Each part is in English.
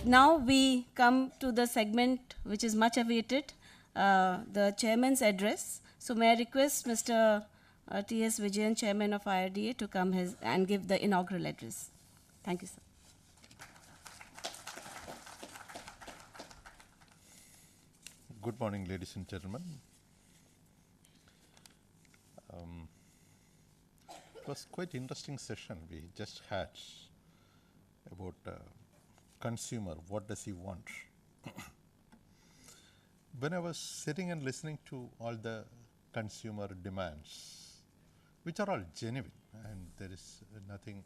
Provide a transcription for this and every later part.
now we come to the segment which is much awaited, the chairman's address. So may I request Mr. T.S. Vijayan, chairman of IRDA, to come and give the inaugural address. Thank you, sir. Good morning, ladies and gentlemen. It was quite interesting session we just had about consumer, what does he want? When I was sitting and listening to all the consumer demands, which are all genuine and there is nothing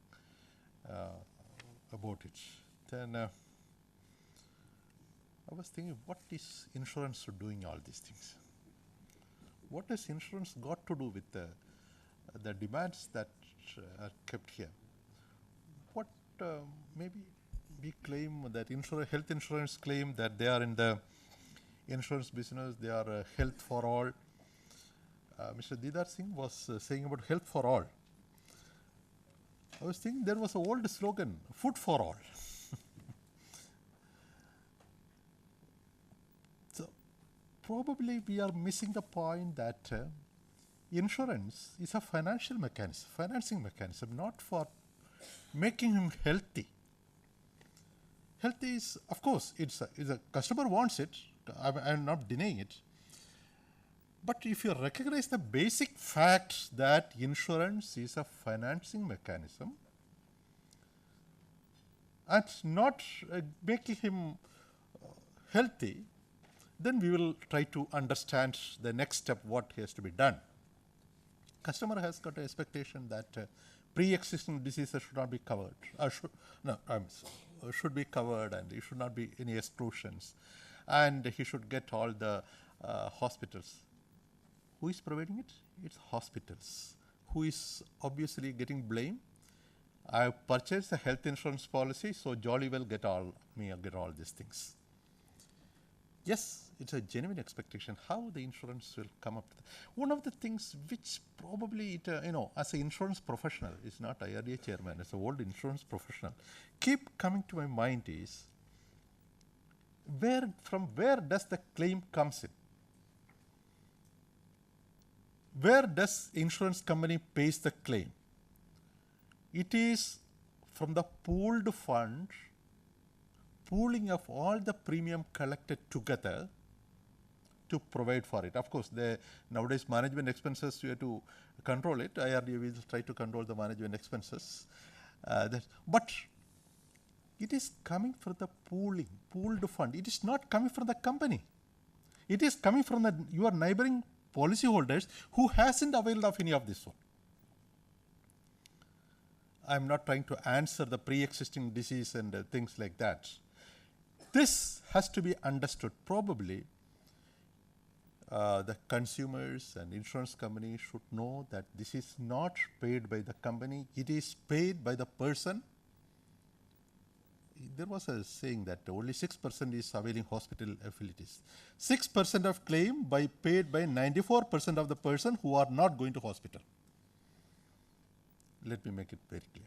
about it, then I was thinking, what is insurance doing all these things? What has insurance got to do with the demands that are kept here? What maybe we claim that health insurance claim that they are in the insurance business, they are health for all. Mr. Didar Singh was saying about health for all. I was thinking there was an old slogan, food for all. So probably we are missing the point that insurance is a financing mechanism, not for making him healthy. Healthy is, of course, it's a customer wants it. I'm not denying it. But if you recognize the basic fact that insurance is a financing mechanism and not making him healthy, then we will try to understand the next step, what has to be done. Customer has got an expectation that pre-existing diseases should not be covered. Should be covered, and there should not be any exclusions, and he should get all the hospitals. Who is providing it? It's hospitals. Who is obviously getting blame? I have purchased a health insurance policy, so jolly well get all these things. Yes, it's a genuine expectation. How the insurance will come up? One of the things which probably as an insurance professional, is not IRDA chairman, as an old insurance professional, keep coming to my mind is from where does the claim comes in? Where does insurance company pays the claim? It is from the pooled fund, pooling of all the premium collected together to provide for it. Of course, nowadays management expenses, you have to control it. IRDA will try to control the management expenses. But it is coming from the pooled fund. It is not coming from the company. It is coming from your neighboring policyholders who hasn't availed of any of this one. I'm not trying to answer the pre-existing disease and things like that. This has to be understood. Probably the consumers and insurance companies should know that this is not paid by the company, it is paid by the person. There was a saying that only 6% is availing hospital facilities. 6% of claim paid by 94% of the person who are not going to hospital. Let me make it very clear.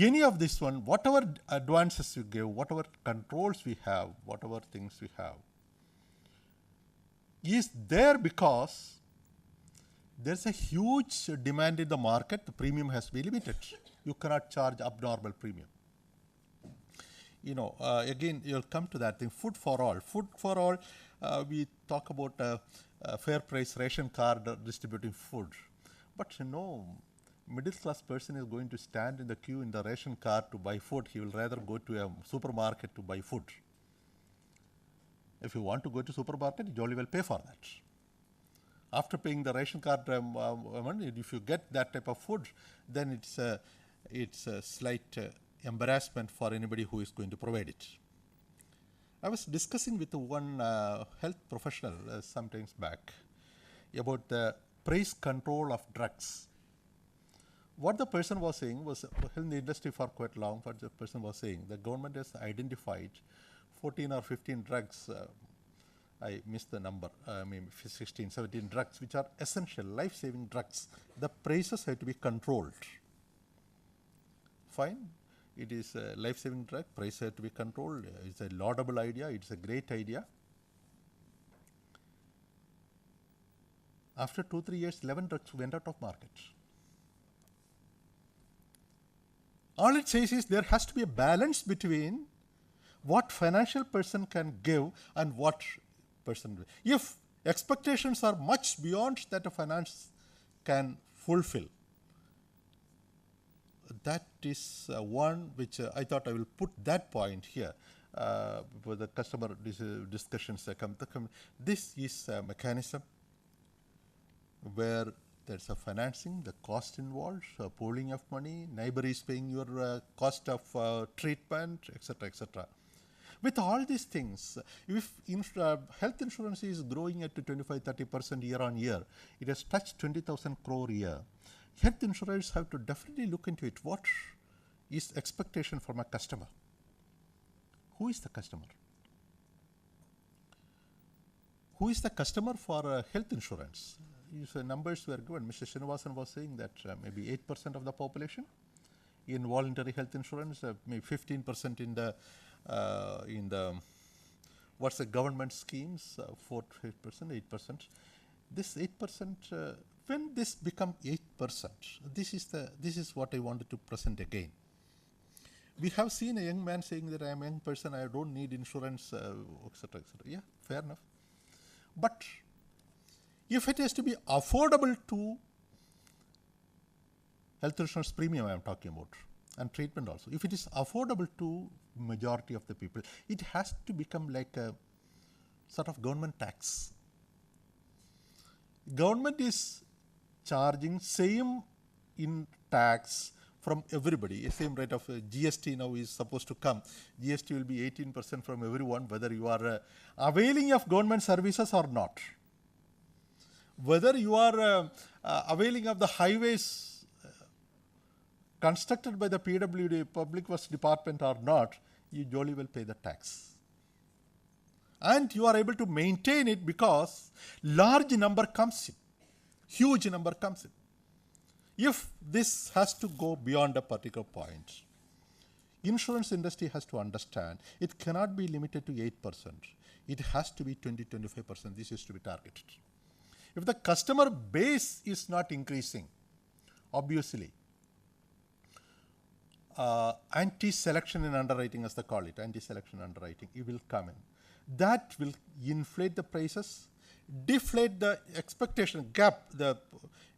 Any of this one, whatever advances you give, whatever controls we have, whatever things we have, is there because there's a huge demand in the market. The premium has to be limited. You cannot charge abnormal premium. Again, you'll come to that thing, food for all. Food for all, we talk about a fair price ration card distributing food. But middle class person is going to stand in the queue in the ration card to buy food. He will rather go to a supermarket to buy food. If you want to go to supermarket, you jolly well pay for that. After paying the ration card money, if you get that type of food, then it's a slight embarrassment for anybody who is going to provide it. I was discussing with one health professional some times back about the price control of drugs. What the person was saying was, in the industry for quite long, what the person was saying, the government has identified 14 or 15 drugs, I missed the number, 16, 17 drugs, which are essential, life-saving drugs. The prices have to be controlled. Fine. It is a life-saving drug. Price has to be controlled. It's a laudable idea. It's a great idea. After 2-3 years, 11 drugs went out of market. All it says is there has to be a balance between what financial person can give and what person will. If expectations are much beyond that a finance can fulfill, that is one which I thought I will put that point here for the customer discussions. This is a mechanism where there's a financing, the cost involved, pooling of money, neighbor is paying your cost of treatment, etc., etc. With all these things, if health insurance is growing at 25-30% year on year, it has touched 20,000 crore a year. Health insurers have to definitely look into it. What is expectation from a customer? Who is the customer? Who is the customer for health insurance? If numbers were given, Mr. Srinivasan was saying that maybe 8% of the population in voluntary health insurance, maybe 15% in the what's the government schemes, 4-5%, 8%. This 8%, when this become 8%, this is what I wanted to present again. We have seen a young man saying that I am a young person, I don't need insurance, etc., etc. Yeah, fair enough. But if it has to be affordable to health insurance premium I am talking about, and treatment also, if it is affordable to majority of the people, it has to become like a sort of government tax. Government is charging same in tax from everybody, same rate of GST now is supposed to come. GST will be 18% from everyone, whether you are availing of government services or not. Whether you are availing of the highways constructed by the PWD, Public Works Department or not, you jolly well pay the tax. And you are able to maintain it because large number comes in, huge number comes in. If this has to go beyond a particular point, insurance industry has to understand it cannot be limited to 8%. It has to be 20-25%. This is to be targeted. If the customer base is not increasing, obviously, anti-selection in underwriting, as they call it, anti-selection underwriting, it will come in. That will inflate the prices, deflate the expectation gap, the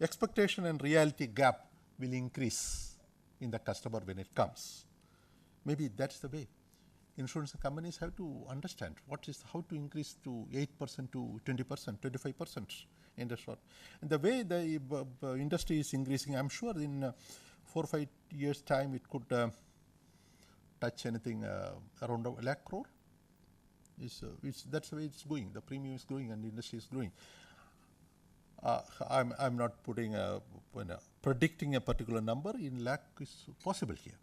expectation and reality gap will increase in the customer when it comes. Maybe that's the way. Insurance companies have to understand how to increase to 8% to 20%, 25% in the short. And the way the industry is increasing, I'm sure in 4 or 5 years' time it could touch anything around 1 lakh crore. That's the way it's going. The premium is growing and the industry is growing. I'm not predicting a particular number. In lakh is possible here.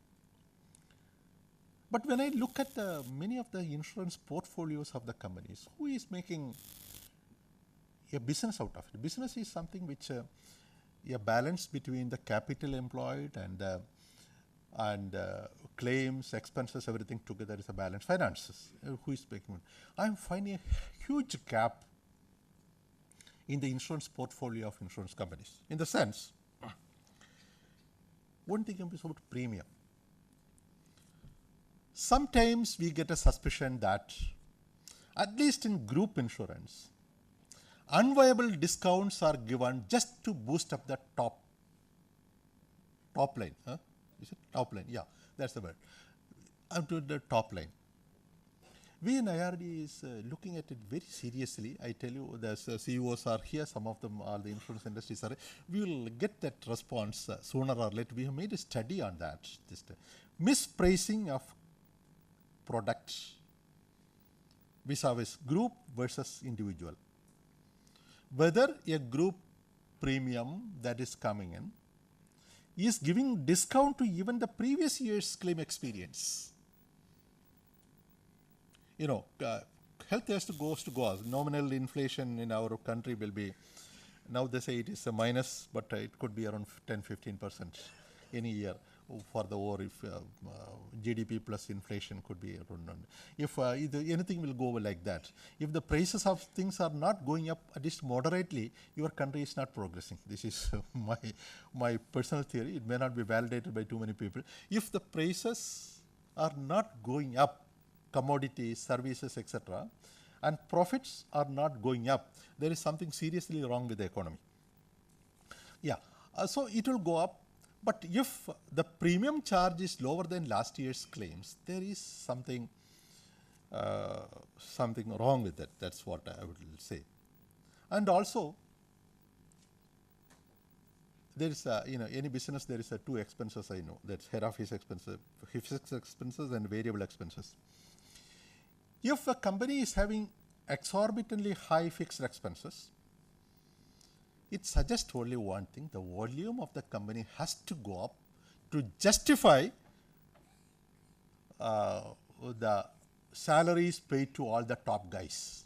But when I look at many of the insurance portfolios of the companies, who is making a business out of it? Business is something which a balance between the capital employed and claims, expenses, everything together is a balance. Finances, who is making it? I'm finding a huge gap in the insurance portfolio of insurance companies. In the sense, one thing is about premium. Sometimes we get a suspicion that, at least in group insurance, unviable discounts are given just to boost up the top line. Is it top line? Yeah, that's the word. Up to the top line. We in IRD is looking at it very seriously. I tell you, the CEOs are here, some of them are the insurance industries are. We will get that response sooner or later. We have made a study on that. Mispricing of products vis-a-vis group versus individual. Whether a group premium that is coming in is giving discount to even the previous year's claim experience. You know, health has to go. Nominal inflation in our country will be, now they say it is a minus, but it could be around 10-15% any year. for the war if GDP plus inflation could be around. If anything will go like that, if the prices of things are not going up at least moderately, your country is not progressing. This is my personal theory. It may not be validated by too many people. If the prices are not going up, commodities, services, etc., and profits are not going up, there is something seriously wrong with the economy. Yeah, so it will go up, but if the premium charge is lower than last year's claims, there is something wrong with it. That's what I would say. And also, there is any business there is two expenses I know. That's head office expenses, fixed expenses and variable expenses. If a company is having exorbitantly high fixed expenses, it suggests only one thing: the volume of the company has to go up to justify the salaries paid to all the top guys.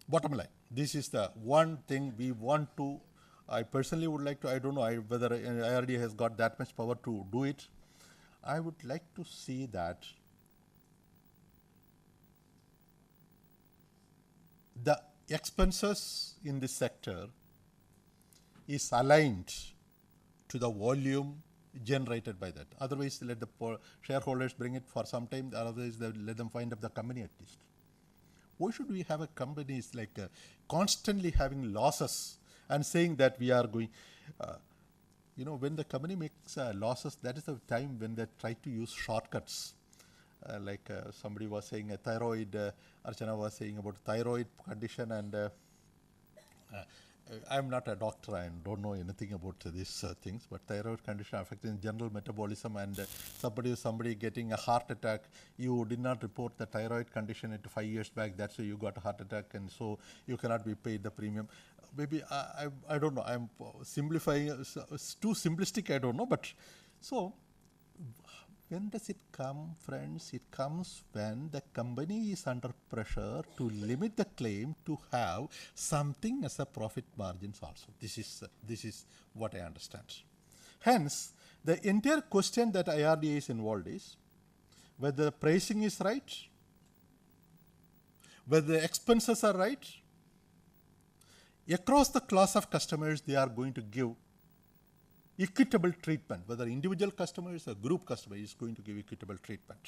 Bottom line, this is the one thing we want to, I personally would like to, I don't know whether IRDA has got that much power to do it. I would like to see that the expenses in this sector is aligned to the volume generated by that. Otherwise, let the shareholders bring it for some time, otherwise let them find up the company at least. Why should we have a company like constantly having losses and saying that we are going, when the company makes losses, that is the time when they try to use shortcuts. Like somebody was saying a thyroid, Archana was saying about thyroid condition, and I'm not a doctor, I don't know anything about these things, but thyroid condition affecting general metabolism, and somebody getting a heart attack, you did not report the thyroid condition at 5 years back, that's why you got a heart attack, and so you cannot be paid the premium. Maybe, I don't know, I'm simplifying, it's too simplistic, I don't know, but so, when does it come, friends? It comes when the company is under pressure to limit the claim to have something as a profit margins also. This is what I understand. Hence, the entire question that IRDA is involved is whether the pricing is right, whether the expenses are right. Across the class of customers, they are going to give equitable treatment, whether individual customers or group customer is going to give equitable treatment.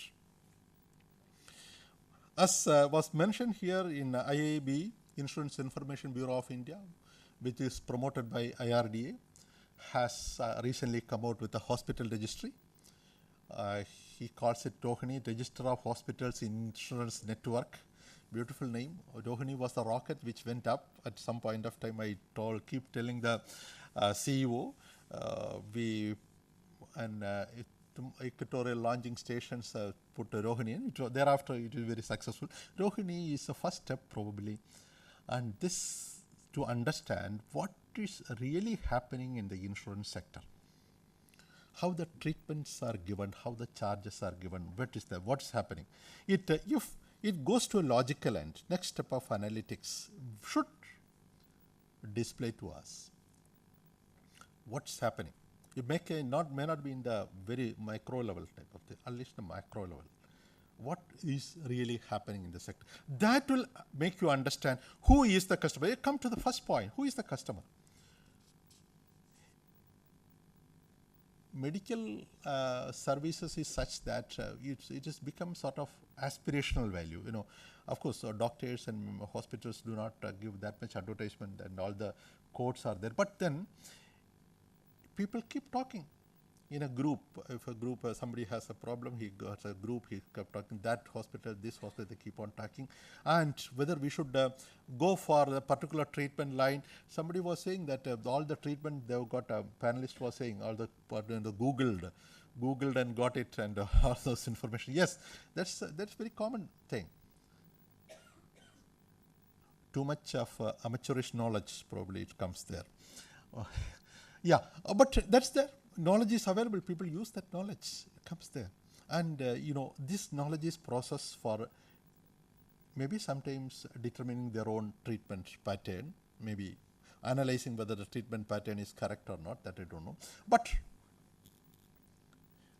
As was mentioned here in IAB, Insurance Information Bureau of India, which is promoted by IRDA, has recently come out with a hospital registry. He calls it Rohini, Register of Hospitals Insurance Network. Beautiful name. Rohini was the rocket which went up at some point of time. I keep telling the CEO, equatorial launching stations put Rohini in. Thereafter, it is very successful. Rohini is the first step probably, and this to understand what is really happening in the insurance sector, how the treatments are given, how the charges are given, what's happening. If it goes to a logical end, next step of analytics should display to us what's happening. It may not be in the very micro level type of thing, at least the macro level. What is really happening in the sector? That will make you understand who is the customer. You come to the first point, who is the customer? Medical services is such that it has become sort of aspirational value. Of course, doctors and hospitals do not give that much advertisement, and all the codes are there. But then people keep talking in a group. If a group, somebody has a problem, he got a group, he kept talking, that hospital, this hospital, they keep on talking. And whether we should go for a particular treatment line, somebody was saying that all the treatment, they've got, a panelist was saying, all the Googled and got it, and all those information. Yes, that's very common thing. Too much of amateurish knowledge, probably it comes there. Yeah, but that's there. Knowledge is available. People use that knowledge. It comes there. And, this knowledge is processed for maybe sometimes determining their own treatment pattern, maybe. analyzing whether the treatment pattern is correct or not, that I don't know. But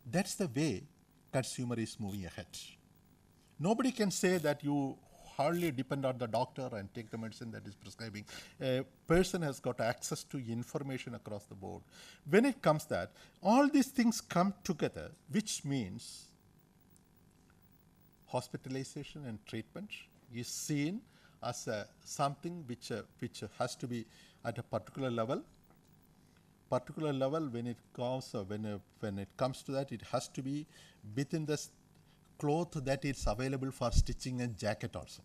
that's the way consumer is moving ahead. Nobody can say that you hardly depend on the doctor and take the medicine that is prescribing. A person has got access to information across the board. When it comes that, all these things come together, which means hospitalization and treatment is seen as something which has to be at a particular level. When it comes when it comes to that, it has to be within the cloth that is available for stitching a jacket also.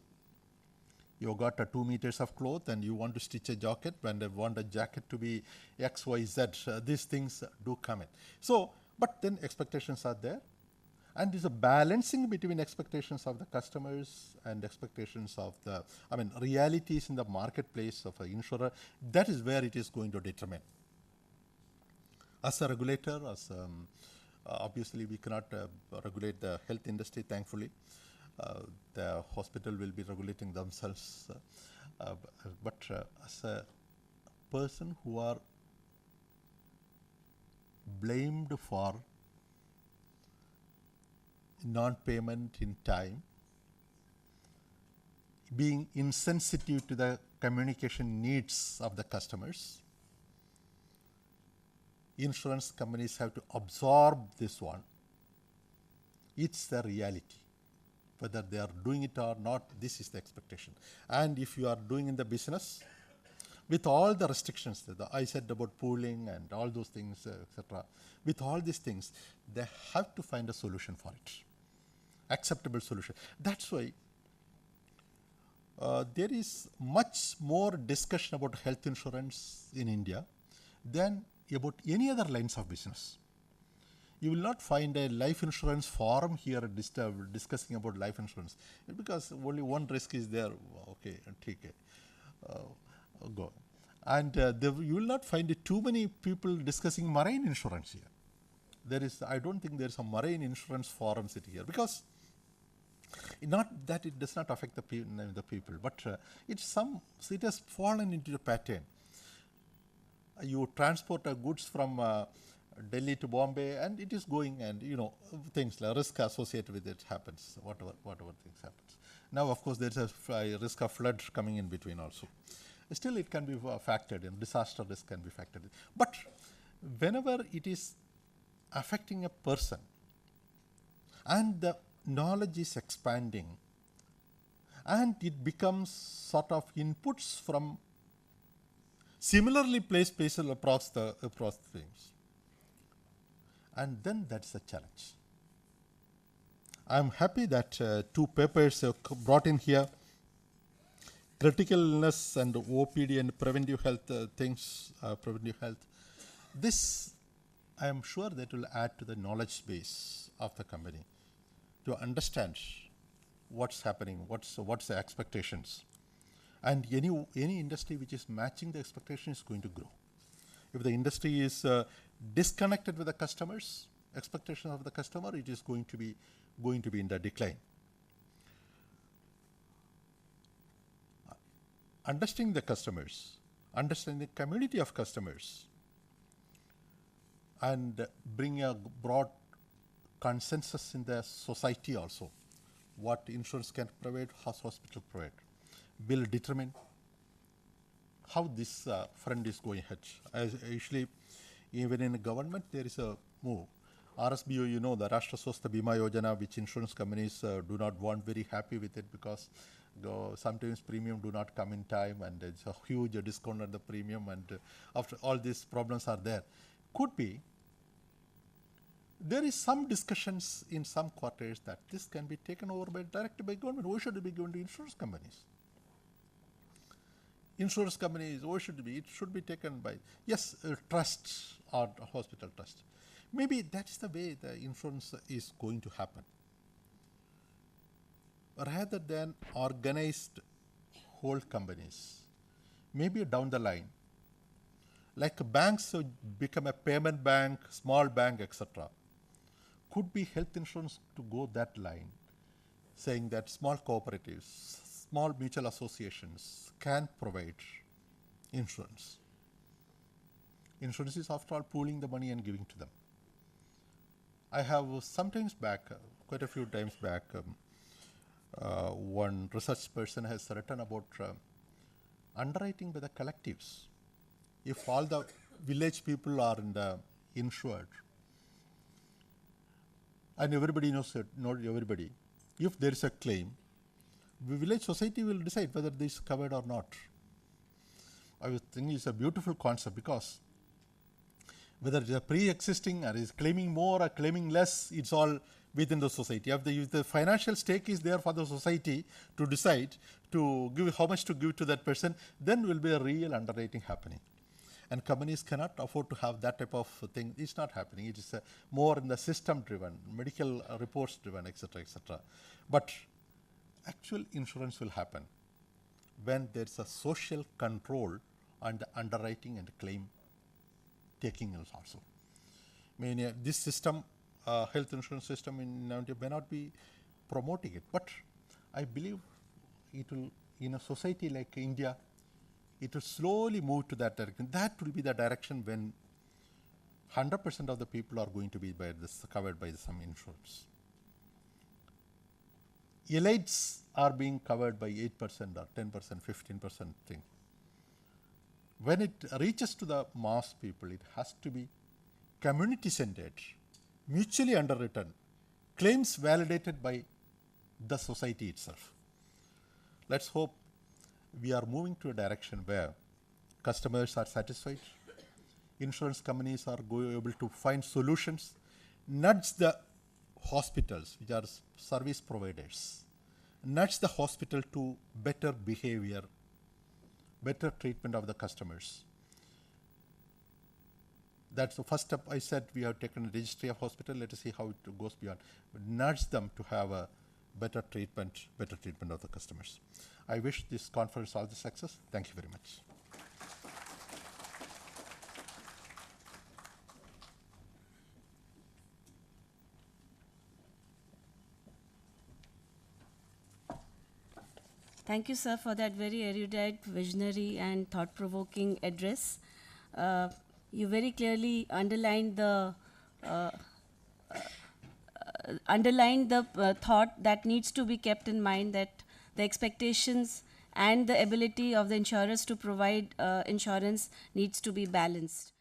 You got 2 meters of cloth and you want to stitch a jacket, when they want a jacket to be X, Y, Z, these things do come in. So, but then expectations are there, and there's a balancing between expectations of the customers and expectations of the, realities in the marketplace of an insurer. That is where it is going to determine. As a regulator, obviously we cannot regulate the health industry, thankfully. The hospital will be regulating themselves. But as a person who are blamed for non-payment in time, being insensitive to the communication needs of the customers, insurance companies have to absorb this one. It's the reality. Whether they are doing it or not, this is the expectation. And if you are doing in the business, with all the restrictions that I said about pooling and all those things, etc., with all these things, they have to find a solution for it, acceptable solution. That's why there is much more discussion about health insurance in India than about any other lines of business. You will not find a life insurance forum here discussing about life insurance, because only one risk is there. Okay, take it, go. And you will not find too many people discussing marine insurance here. I don't think there is a marine insurance forum sitting here, because not that it does not affect the people, but it has fallen into a pattern. You transport goods from Delhi to Bombay, and it is going, and things like risk associated with it happens, whatever things happens. Now, of course, there's a risk of flood coming in between also. Still, it can be factored in. Disaster risk can be factored in. But whenever it is affecting a person, and the knowledge is expanding, and it becomes sort of inputs from similarly placed places across the things. And then that's a challenge. I'm happy that 2 papers brought in here, critical illness and OPD and preventive health preventive health. This, I am sure, that will add to the knowledge base of the company to understand what's happening, what's the expectations. And any industry which is matching the expectation is going to grow. If the industry is disconnected with the customers, expectations of the customer, it is going to be in the decline. Understanding the customers, understanding the community of customers, and bring a broad consensus in the society also. What insurance can provide, how hospital provide, will determine how this front is going ahead. Usually, even in government, there is a move. RSBO, the Rashtra Swasthya Bima Yojana, which insurance companies do not want, very happy with it, because sometimes premium do not come in time, and there's a huge discount on the premium, and after all these problems are there. Could be there is some discussions in some quarters that this can be taken over directly by government. Why should it be given to insurance companies? Insurance companies, why should it be? It should be taken by, yes, trusts or hospital trust. Maybe that's the way the insurance is going to happen. Rather than organized whole companies, maybe down the line, like banks become a payment bank, small bank, etc. Could be health insurance to go that line, saying that small cooperatives, small mutual associations can provide insurance. Insurance is, after all, pooling the money and giving to them. I have sometimes back, quite a few times back, one research person has written about underwriting by the collectives. If all the village people are insured, and everybody knows it, not everybody, if there is a claim, the village society will decide whether this is covered or not. I think it's a beautiful concept, because whether it is a pre-existing or is claiming more or claiming less, it's all within the society. If the financial stake is there for the society to decide to give how much to give to that person, then will be a real underwriting happening. And companies cannot afford to have that type of thing. It's not happening. It is more in the system-driven, medical reports-driven, etc., etc. But actual insurance will happen when there's a social control on the underwriting and claim taking also. I mean, this system, health insurance system in India may not be promoting it, but I believe it will, in a society like India, it will slowly move to that direction. That will be the direction when 100% of the people are going to be covered by some insurance. Elites are being covered by 8% or 10%, 15% thing. When it reaches to the mass people, it has to be community-centered, mutually underwritten, claims validated by the society itself. Let's hope we are moving to a direction where customers are satisfied, insurance companies are able to find solutions, nudge the hospitals, which are service providers, nudge the hospital to better behavior, better treatment of the customers. That's the first step. I said we have taken a registry of hospital. Let us see how it goes beyond. But nudge them to have a better treatment of the customers. I wish this conference all the success. Thank you very much. Thank you, sir, for that very erudite, visionary, and thought-provoking address. You very clearly underlined the thought that needs to be kept in mind, that the expectations and the ability of the insurers to provide insurance needs to be balanced.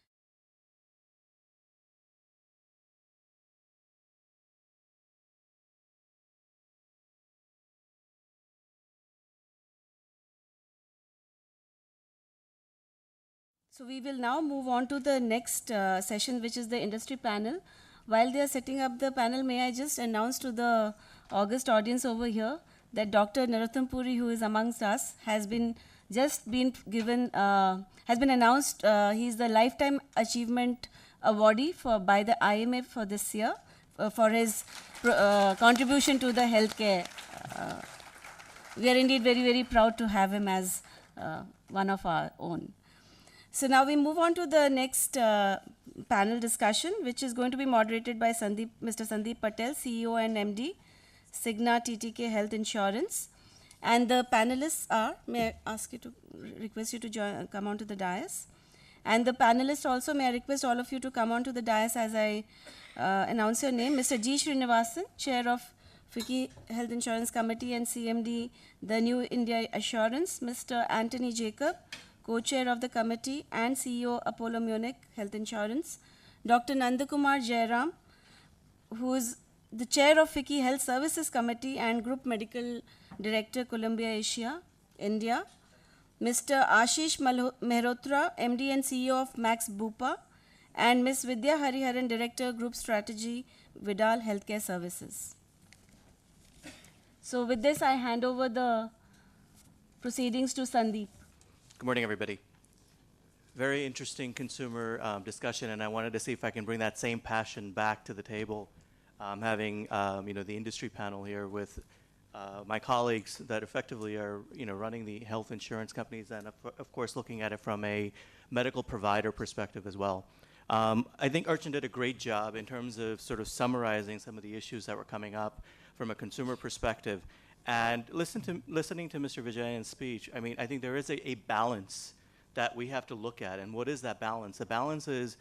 So we will now move on to the next session, which is the industry panel. While they are setting up the panel, may I just announce to the august audience over here that Dr. Narottam Puri, who is amongst us, has been announced. He is the Lifetime Achievement Awardee by the IMF for this year for his contribution to the healthcare. We are indeed very, very proud to have him as one of our own. So now we move on to the next panel discussion, which is going to be moderated by Mr. Sandeep Patel, CEO and MD, Cigna TTK Health Insurance. And the panelists are, may I request you to come onto the dais. And the panelists also, may I request all of you to come onto the dais as I announce your name. Mr. G. Srinivasan, Chair of FICCI Health Insurance Committee and CMD, The New India Assurance. Mr. Anthony Jacob, Co-Chair of the Committee and CEO, Apollo Munich Health Insurance. Dr. Nandakumar Jairam, who is the Chair of FICCI Health Services Committee and Group Medical Director, Columbia Asia, India. Mr. Ashish Mehrotra, MD and CEO of Max Bupa. And Ms. Vidya Hariharan, Director, Group Strategy, Vidal Healthcare Services. So with this, I hand over the proceedings to Sandeep. Good morning, everybody. Very interesting consumer discussion, and I wanted to see if I can bring that same passion back to the table. Having the industry panel here with my colleagues that effectively are running the health insurance companies, and of course looking at it from a medical provider perspective as well. I think Archon did a great job in terms of sort of summarizing some of the issues that were coming up from a consumer perspective. And listening to Mr. Vijayan's speech, I mean, I think there is a balance that we have to look at. And what is that balance? The balance is,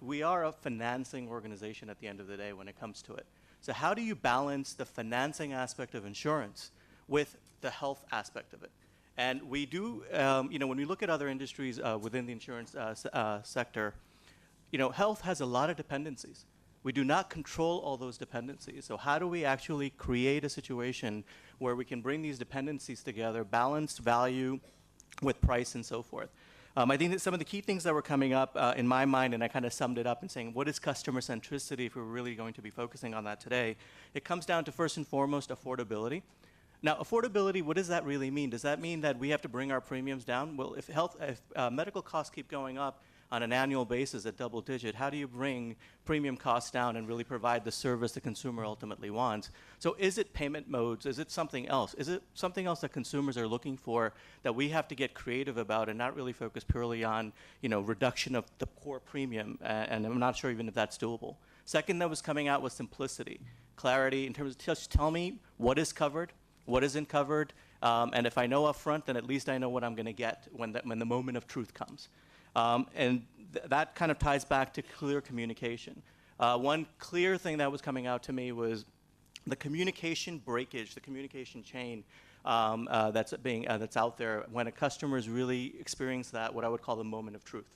we are a financing organization at the end of the day when it comes to it. So how do you balance the financing aspect of insurance with the health aspect of it? And we do, when we look at other industries within the insurance sector, health has a lot of dependencies. We do not control all those dependencies. So how do we actually create a situation where we can bring these dependencies together, balance value with price and so forth? I think that some of the key things that were coming up in my mind, and I kind of summed it up in saying, what is customer centricity if we're really going to be focusing on that today? It comes down to, first and foremost, affordability. Now, affordability, what does that really mean? Does that mean that we have to bring our premiums down? Well, if medical costs keep going up on an annual basis at double digit, how do you bring premium costs down and really provide the service the consumer ultimately wants? So is it payment modes? Is it something else? Is it something else that consumers are looking for that we have to get creative about and not really focus purely on, reduction of the core premium? And I'm not sure even if that's doable. Second that was coming out was simplicity, clarity in terms of just tell me what is covered, what isn't covered, and if I know up front, then at least I know what I'm going to get when the moment of truth comes. And that kind of ties back to clear communication. One clear thing that was coming out to me was the communication breakage, the communication chain that's out there when a customer is really experiencing that, what I would call the moment of truth.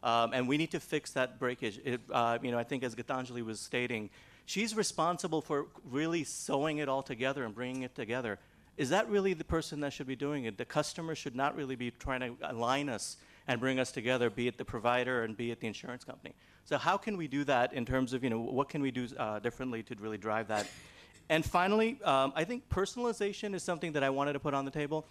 And we need to fix that breakage. I think as Gitanjali was stating, she's responsible for really sewing it all together and bringing it together. Is that really the person that should be doing it? The customer should not really be trying to align us and bring us together, be it the provider and be it the insurance company. So how can we do that in terms of, what can we do differently to really drive that? And finally, I think personalization is something that I wanted to put on the table.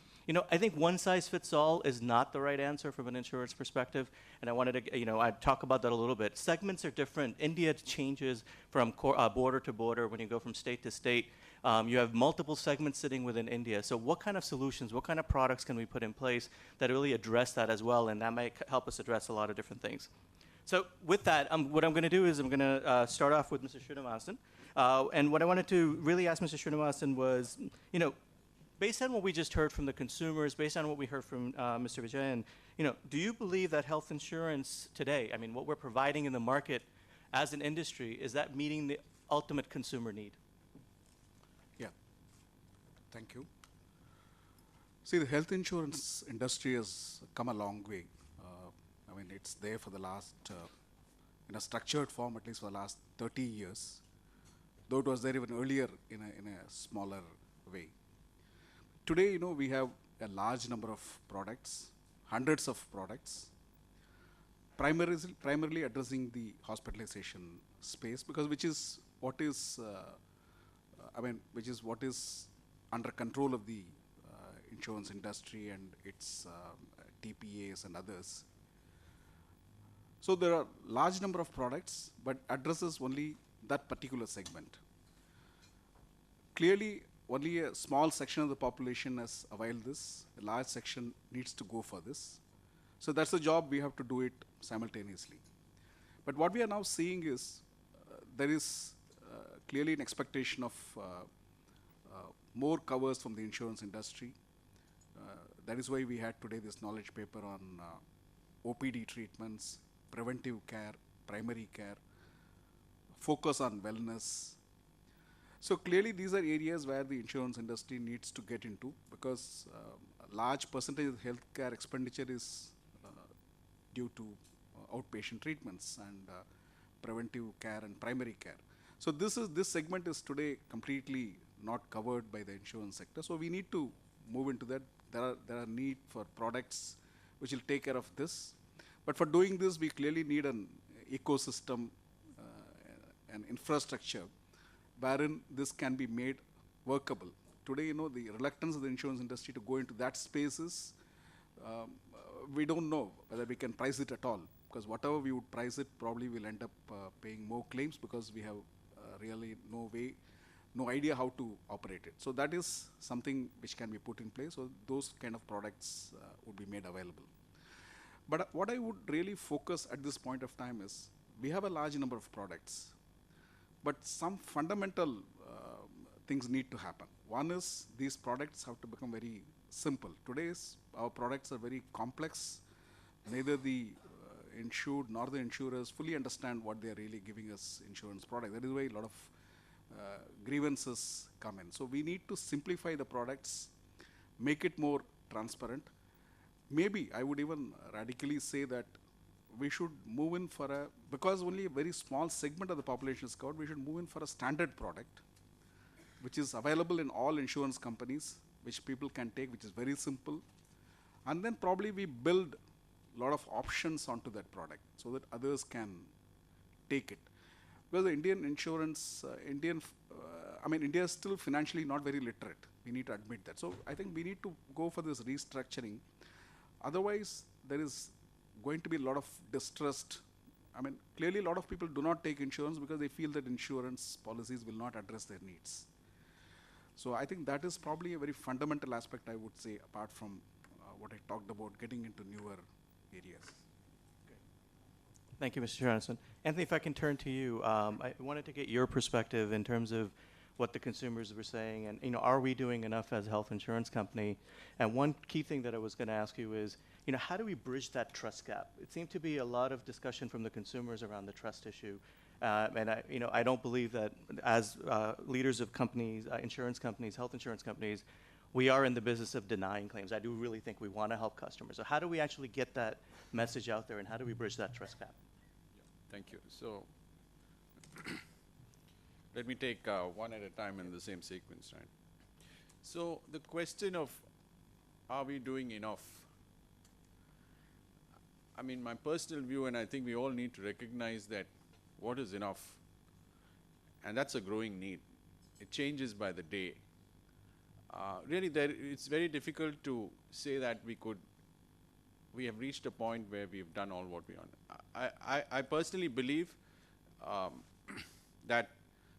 I think one size fits all is not the right answer from an insurance perspective. And I wanted to, I'd talk about that a little bit. Segments are different. India changes from border to border when you go from state to state. You have multiple segments sitting within India. So what kind of solutions, what kind of products can we put in place that really address that as well? And that might help us address a lot of different things. So with that, what I'm going to do is I'm going to start off with Mr. Srinivasan. And what I wanted to really ask Mr. Srinivasan was, based on what we just heard from the consumers, based on what we heard from Mr. Vijayan, do you believe that health insurance today, what we're providing in the market as an industry, is that meeting the ultimate consumer need? Yeah, thank you. See, the health insurance industry has come a long way. It's there for the last, in a structured form, at least for the last 30 years, though it was there even earlier in a smaller way. Today, we have a large number of products, hundreds of products, primarily addressing the hospitalization space, because which is what is under control of the insurance industry and its TPAs and others. So there are large number of products, but addresses only that particular segment. Clearly, only a small section of the population has availed this. A large section needs to go for this. So that's the job, we have to do it simultaneously. But what we are now seeing is there is clearly an expectation of more covers from the insurance industry. That is why we had today this knowledge paper on OPD treatments, preventive care, primary care, focus on wellness. So clearly these are areas where the insurance industry needs to get into, because a large percentage of healthcare expenditure is due to outpatient treatments and preventive care and primary care. So this segment is today completely not covered by the insurance sector. So we need to move into that. There are need for products which will take care of this. But for doing this, we clearly need an ecosystem, an infrastructure, wherein this can be made workable. Today, the reluctance of the insurance industry to go into that space is, we don't know whether we can price it at all, because whatever we would price it, probably we'll end up paying more claims, because we have really no idea how to operate it. So that is something which can be put in place. So those kind of products would be made available. But what I would really focus at this point of time is, we have a large number of products, but some fundamental things need to happen. One is, these products have to become very simple. Today's our products are very complex, neither the insured nor the insurers fully understand what they are really giving us insurance product. That is why a lot of grievances come in. So we need to simplify the products, make it more transparent. Maybe I would even radically say that we should move in for a, because only a very small segment of the population is covered, we should move in for a standard product, which is available in all insurance companies, which people can take, which is very simple. And then probably we build a lot of options onto that product so that others can take it. Because the Indian insurance, India is still financially not very literate. We need to admit that. So I think we need to go for this restructuring. Otherwise, there is going to be a lot of distrust. I mean, clearly a lot of people do not take insurance because they feel that insurance policies will not address their needs. So I think that is probably a very fundamental aspect, I would say, apart from what I talked about, getting into newer areas. Thank you, Mr. Johnson. Anthony, if I can turn to you, I wanted to get your perspective in terms of what the consumers were saying, and are we doing enough as a health insurance company? And one key thing that I was going to ask you is, how do we bridge that trust gap? It seemed to be a lot of discussion from the consumers around the trust issue, and I don't believe that as leaders of companies, insurance companies, health insurance companies, we are in the business of denying claims. I do really think we want to help customers. So how do we actually get that message out there, and how do we bridge that trust gap? Thank you. So let me take one at a time in the same sequence, right? So the question of are we doing enough? I mean, my personal view, and I think we all need to recognize that what is enough, and that's a growing need. It changes by the day. Really, it's very difficult to say that we have reached a point where we've done all what we want. I personally believe that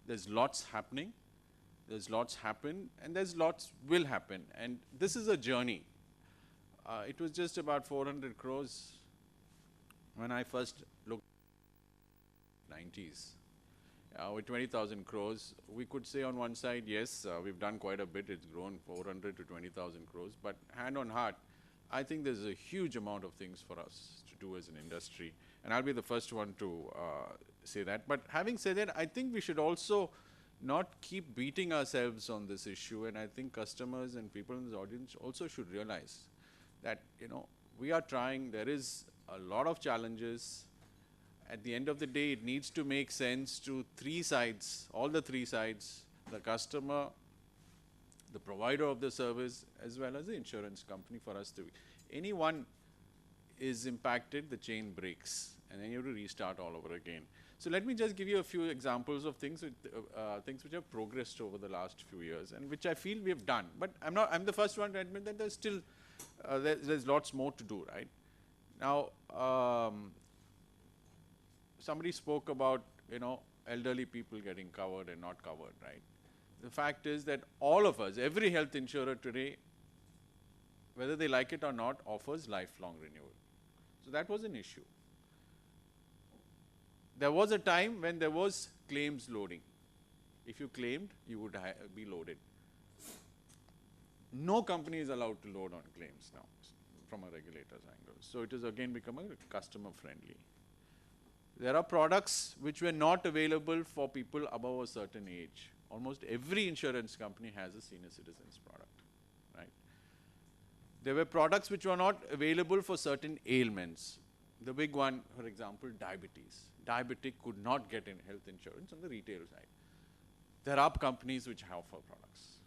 there's lots happening, there's lots happen, and there's lots will happen. And this is a journey. It was just about 400 crores when I first looked at 90s. With 20,000 crores, we could say on one side, yes, we've done quite a bit. It's grown 400 to 20,000 crores. But hand on heart, I think there's a huge amount of things for us to do as an industry. And I'll be the first one to say that. But having said that, I think we should also not keep beating ourselves on this issue. And I think customers and people in this audience also should realize that, we are trying. There is a lot of challenges. At the end of the day, it needs to make sense to three sides, all the three sides, the customer, the provider of the service, as well as the insurance company for us to. Anyone is impacted, the chain breaks, and then you have to restart all over again. So let me just give you a few examples of things which have progressed over the last few years, and which I feel we have done. But I'm the first one to admit that there's still, there's lots more to do, right? Now, somebody spoke about, elderly people getting covered and not covered, right? The fact is that all of us, every health insurer today, whether they like it or not, offers lifelong renewal. So that was an issue. There was a time when there was claims loading. If you claimed, you would be loaded. No company is allowed to load on claims now from a regulator's angle. So it has again become a customer friendly. There are products which were not available for people above a certain age. Almost every insurance company has a senior citizens product, right? There were products which were not available for certain ailments. The big one, for example, diabetes. Diabetic could not get in health insurance on the retail side. There are companies which have for products.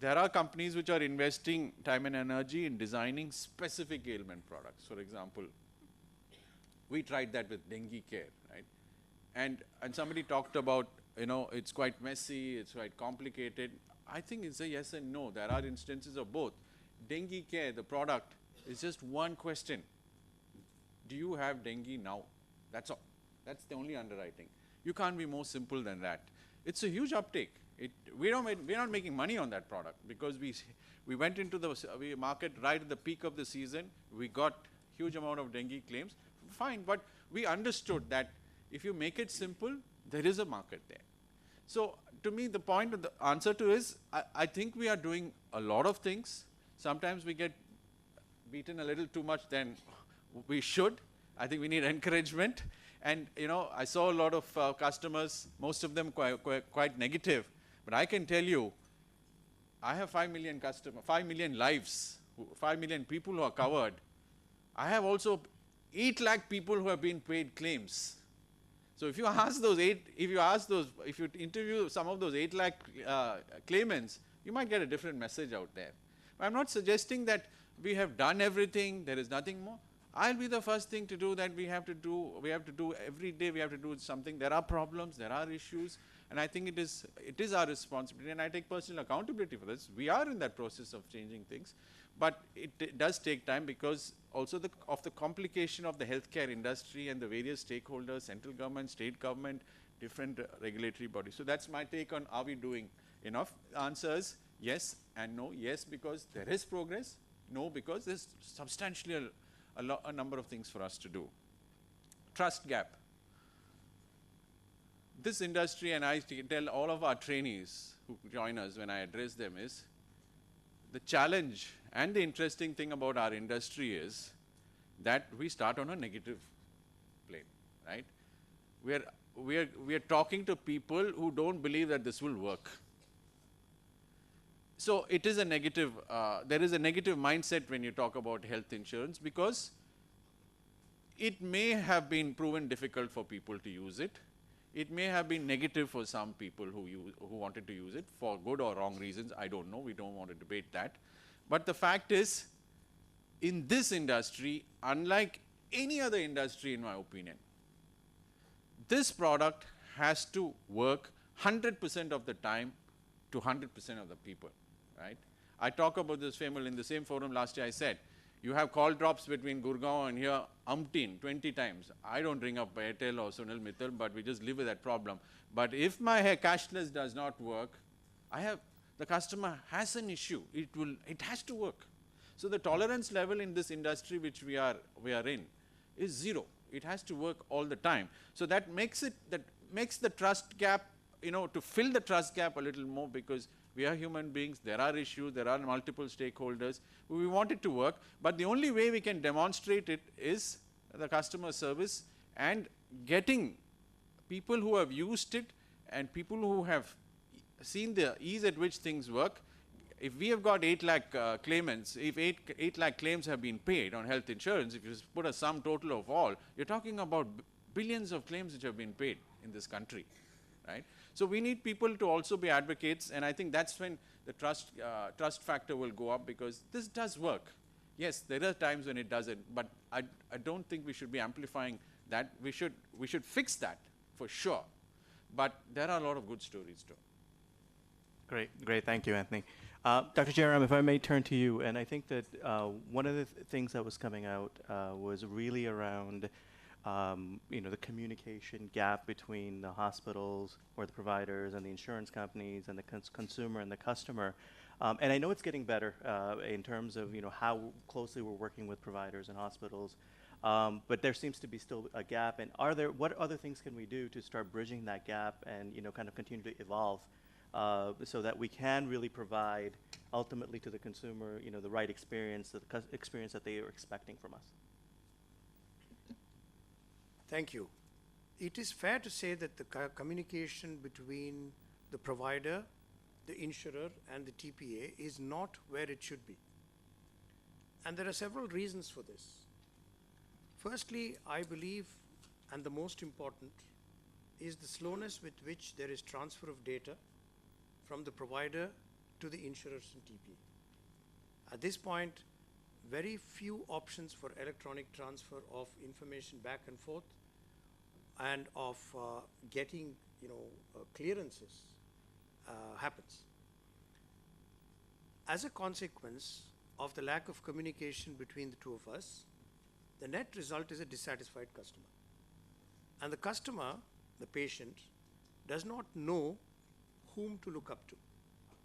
There are companies which are investing time and energy in designing specific ailment products. For example, we tried that with dengue care, right? And somebody talked about, it's quite messy, it's quite complicated. I think it's a yes and no. There are instances of both. Dengue care, the product, is just one question. Do you have dengue now? That's all. That's the only underwriting. You can't be more simple than that. It's a huge uptake. We're not making money on that product because we went into the market right at the peak of the season. We got huge amount of dengue claims. Fine, but we understood that if you make it simple, there is a market there. So to me, the point of the answer to is, I think we are doing a lot of things. Sometimes we get beaten a little too much than we should. I think we need encouragement. And I saw a lot of customers, most of them quite negative. But I can tell you, I have 5 million customers, 5 million lives, 5 million people who are covered. I have also 8 lakh people who have been paid claims. So if you interview some of those 8 lakh claimants, you might get a different message out there. I'm not suggesting that we have done everything, there is nothing more. I'll be the first thing to do that we have to do every day, we have to do something. There are problems, there are issues, and I think it is our responsibility, and I take personal accountability for this. We are in that process of changing things, but it does take time because also of the complication of the healthcare industry and the various stakeholders, central government, state government, different regulatory bodies. So that's my take on, are we doing enough? Answers yes and no. Yes, because there is progress. No, because there's substantially a number of things for us to do. Trust gap. This industry, and I tell all of our trainees who join us when I address them, is the challenge and the interesting thing about our industry is that we start on a negative plane, right? We are talking to people who don't believe that this will work. So it is a negative, there is a negative mindset when you talk about health insurance because it may have been proven difficult for people to use it. It may have been negative for some people who wanted to use it for good or wrong reasons. I don't know. We don't want to debate that. But the fact is, in this industry, unlike any other industry in my opinion, this product has to work 100% of the time to 100% of the people, right? I talk about this in the same forum last year. I said, you have call drops between Gurgaon and here 20 times. I don't ring up Airtel or Sunil Mittal, but we just live with that problem. But if my cashless does not work, the customer has an issue. It has to work. So the tolerance level in this industry which we are in is zero. It has to work all the time. So that makes the trust gap, to fill the trust gap a little more, because we are human beings, there are issues, there are multiple stakeholders. We want it to work, but the only way we can demonstrate it is the customer service and getting people who have used it and people who have seen the ease at which things work. If we have got 8 lakh claimants, if 8 lakh claims have been paid on health insurance, if you put a sum total of all, you're talking about billions of claims which have been paid in this country, right? So we need people to also be advocates, and I think that's when the trust factor will go up, because this does work. Yes, there are times when it doesn't, but I don't think we should be amplifying that. We should fix that for sure. But there are a lot of good stories too. Great. Thank you, Anthony. Dr. Jairam, if I may turn to you, and I think that one of the things that was coming out was really around the communication gap between the hospitals or the providers and the insurance companies and the consumer and the customer. And I know it's getting better in terms of how closely we're working with providers and hospitals, but there seems to be still a gap. And what other things can we do to start bridging that gap and kind of continue to evolve so that we can really provide ultimately to the consumer the right experience, the experience that they are expecting from us? Thank you. It is fair to say that the communication between the provider, the insurer, and the TPA is not where it should be. And there are several reasons for this. Firstly, I believe, and the most important, is the slowness with which there is transfer of data from the provider to the insurers and TPA. At this point, very few options for electronic transfer of information back and forth and of getting clearances happens. As a consequence of the lack of communication between the two of us, the net result is a dissatisfied customer. And the customer, the patient, does not know whom to look up to,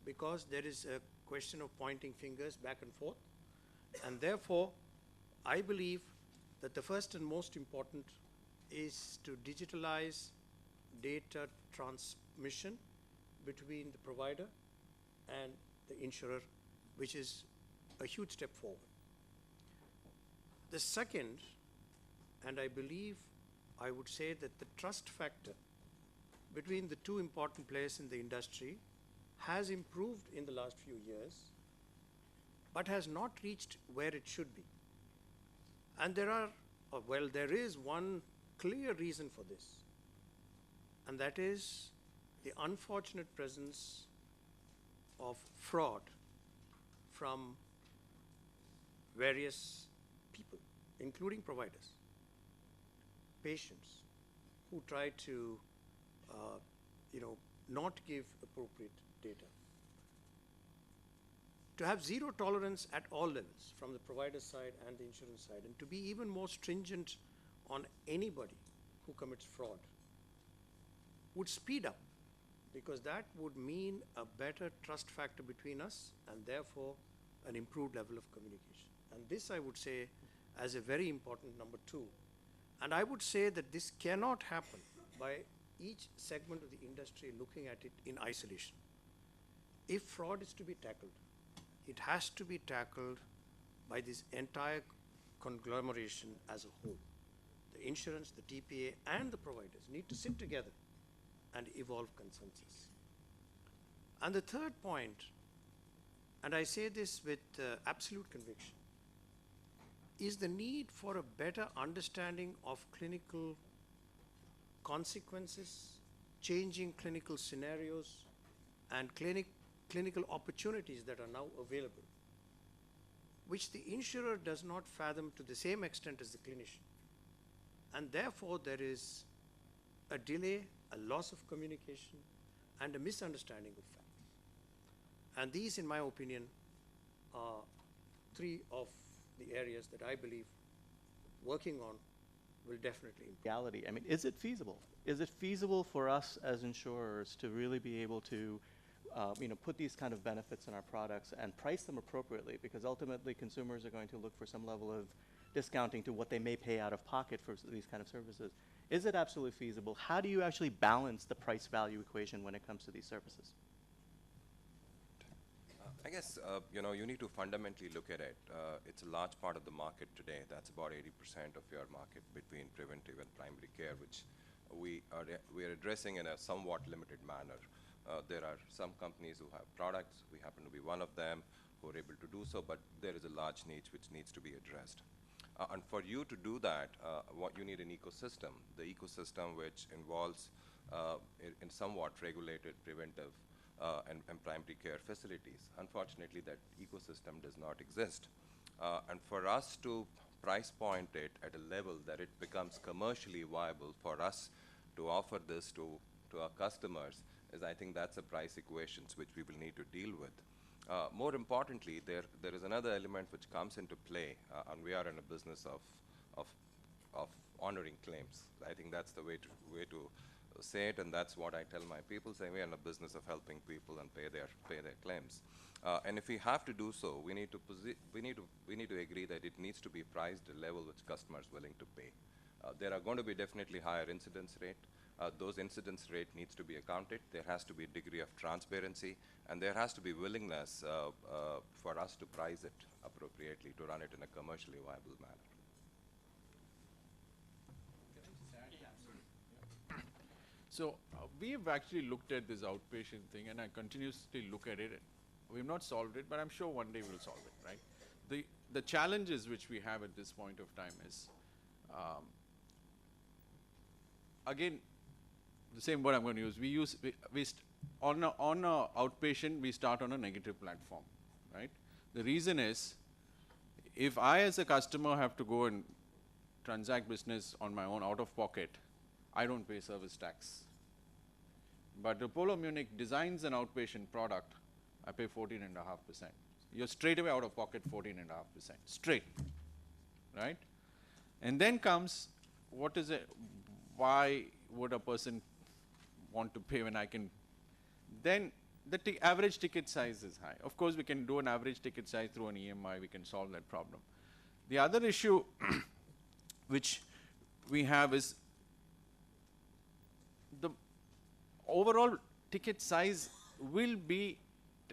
because there is a question of pointing fingers back and forth. And therefore, I believe that the first and most important is to digitalize data transmission between the provider and the insurer, which is a huge step forward. The second, and I believe I would say that the trust factor between the two important players in the industry has improved in the last few years, but has not reached where it should be. And there is one clear reason for this, and that is the unfortunate presence of fraud from various people, including providers, patients who try to, not give appropriate data. To have zero tolerance at all levels, from the provider side and the insurance side, and to be even more stringent on anybody who commits fraud, would speed up, because that would mean a better trust factor between us and therefore an improved level of communication. And this I would say as a very important number two. And I would say that this cannot happen by each segment of the industry looking at it in isolation. If fraud is to be tackled, it has to be tackled by this entire conglomeration as a whole. The insurance, the TPA, and the providers need to sit together and evolve consensus. And the third point, and I say this with absolute conviction, is the need for a better understanding of clinical consequences, changing clinical scenarios, and clinical opportunities that are now available, which the insurer does not fathom to the same extent as the clinician. And therefore, there is a delay, a loss of communication, and a misunderstanding of facts. And these, in my opinion, are three of the areas that I believe working on will definitely improve. Reality. I mean, is it feasible? Is it feasible for us as insurers to really be able to, put these kind of benefits in our products and price them appropriately? Because ultimately, consumers are going to look for some level of discounting to what they may pay out of pocket for these kind of services. Is it absolutely feasible? How do you actually balance the price-value equation when it comes to these services? I guess, you need to fundamentally look at it. It's a large part of the market today. That's about 80% of your market between preventive and primary care, which we are addressing in a somewhat limited manner. There are some companies who have products. We happen to be one of them who are able to do so, but there is a large niche which needs to be addressed. And for you to do that, what you need an ecosystem, the ecosystem which involves in somewhat regulated preventive and primary care facilities. Unfortunately, that ecosystem does not exist. And for us to price point it at a level that it becomes commercially viable for us to offer this to our customers is, I think that's a price equations which we will need to deal with. More importantly, there is another element which comes into play, and we are in a business of honoring claims. I think that's the way to say it, and that's what I tell my people, saying we are in a business of helping people and pay their claims. And if we have to do so, we need to agree that it needs to be priced at a level which customers are willing to pay. There are going to be definitely higher incidence rate. Those incidence rate needs to be accounted. There has to be a degree of transparency, and there has to be willingness for us to price it appropriately to run it in a commercially viable manner. So we have actually looked at this outpatient thing, and I continuously look at it. We've not solved it, but I'm sure one day we'll solve it, right? The challenges which we have at this point of time is, again, the same word I'm going to use. On a outpatient, we start on a negative platform, right? The reason is, if I as a customer have to go and transact business on my own out of pocket, I don't pay service tax. But Apollo Munich designs an outpatient product, I pay 14.5%. You're straight away out of pocket 14.5%, straight, right? And then comes, what is it, why would a person want to pay when I can, then the average ticket size is high. Of course, we can do an average ticket size through an EMI, we can solve that problem. The other issue which we have is the overall ticket size will be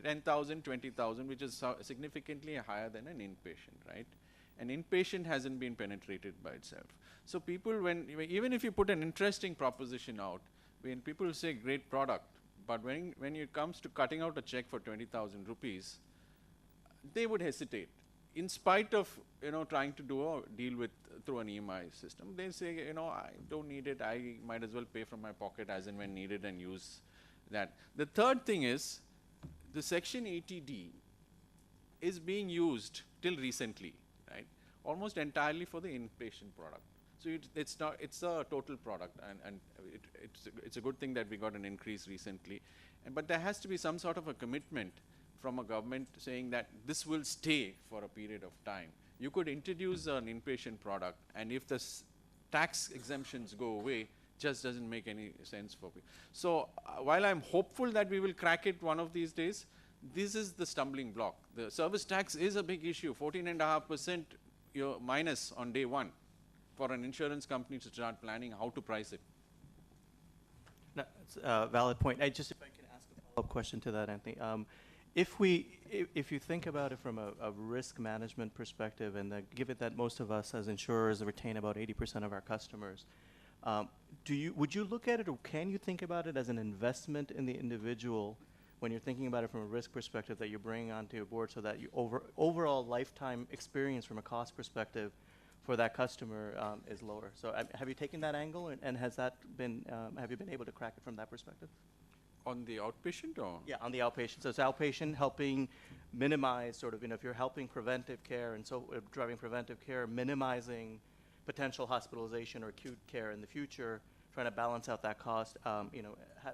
10,000, 20,000, which is significantly higher than an inpatient, right? and inpatient hasn't been penetrated by itself. So people, even if you put an interesting proposition out, when people say great product, but when it comes to cutting out a check for 20,000 rupees, they would hesitate. In spite of trying to do a deal with through an EMI system, they say, I don't need it. I might as well pay from my pocket as and when needed and use that. The third thing is the Section 80D is being used till recently, right? Almost entirely for the inpatient product. So it's a total product, and it's a good thing that we got an increase recently. But there has to be some sort of a commitment from a government saying that this will stay for a period of time. You could introduce an inpatient product, and if the tax exemptions go away, just doesn't make any sense for people. So while I'm hopeful that we will crack it one of these days, this is the stumbling block. The service tax is a big issue, 14.5% minus on day one for an insurance company to start planning how to price it. No, it's a valid point. If I can ask a follow-up question to that, Anthony. If you think about it from a risk management perspective, and given that most of us as insurers retain about 80% of our customers, would you look at it, or can you think about it as an investment in the individual when you're thinking about it from a risk perspective that you're bringing onto your board, so that your overall lifetime experience from a cost perspective for that customer is lower? So have you taken that angle, and has that been, have you been able to crack it from that perspective? On the outpatient or? Yeah, on the outpatient. So it's outpatient helping minimize sort of, if you're helping preventive care and so driving preventive care, minimizing potential hospitalization or acute care in the future, trying to balance out that cost.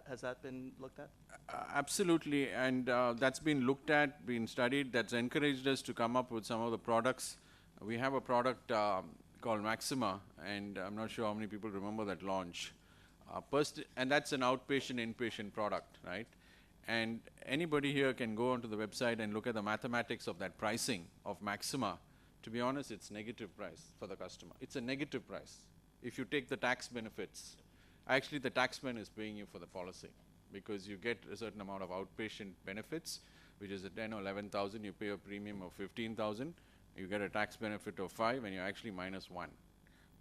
Has that been looked at? Absolutely, and that's been looked at, been studied. That's encouraged us to come up with some of the products. We have a product called Maxima, and I'm not sure how many people remember that launch. And that's an outpatient, inpatient product, right? And anybody here can go onto the website and look at the mathematics of that pricing of Maxima. To be honest, it's negative price for the customer. It's a negative price. If you take the tax benefits, actually the taxman is paying you for the policy, because you get a certain amount of outpatient benefits, which is at 10 or 11,000. You pay a premium of 15,000. You get a tax benefit of 5, and you're actually minus 1.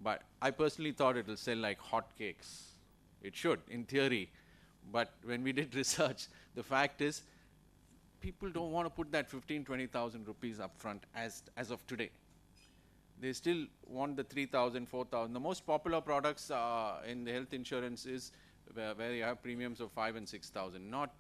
But I personally thought it will sell like hotcakes. It should, in theory. But when we did research, the fact is, people don't want to put that 15,000, 20,000 rupees up front as of today. They still want the 3,000, 4,000. The most popular products in the health insurance is where you have premiums of 5 and 6,000, not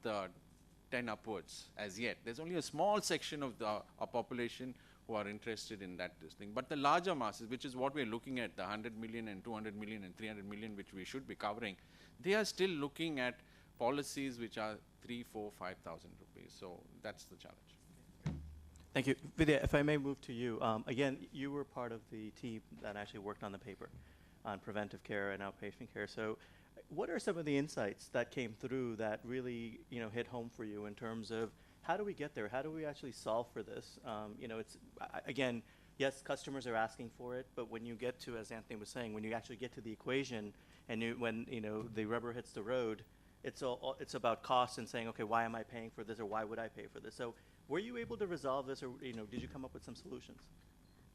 10 upwards as yet. There's only a small section of our population who are interested in that thing. But the larger masses, which is what we're looking at, the 100 million and 200 million and 300 million, which we should be covering, they are still looking at policies which are 3, 4, 5,000 rupees. So that's the challenge. Thank you. Vidya, if I may move to you. Again, you were part of the team that actually worked on the paper on preventive care and outpatient care. So what are some of the insights that came through that really hit home for you in terms of how do we get there? How do we actually solve for this? It's, again, yes, customers are asking for it, but when you get to, as Anthony was saying, when you actually get to the equation and when the rubber hits the road, it's about cost and saying, okay, why am I paying for this, or why would I pay for this? So were you able to resolve this, or did you come up with some solutions?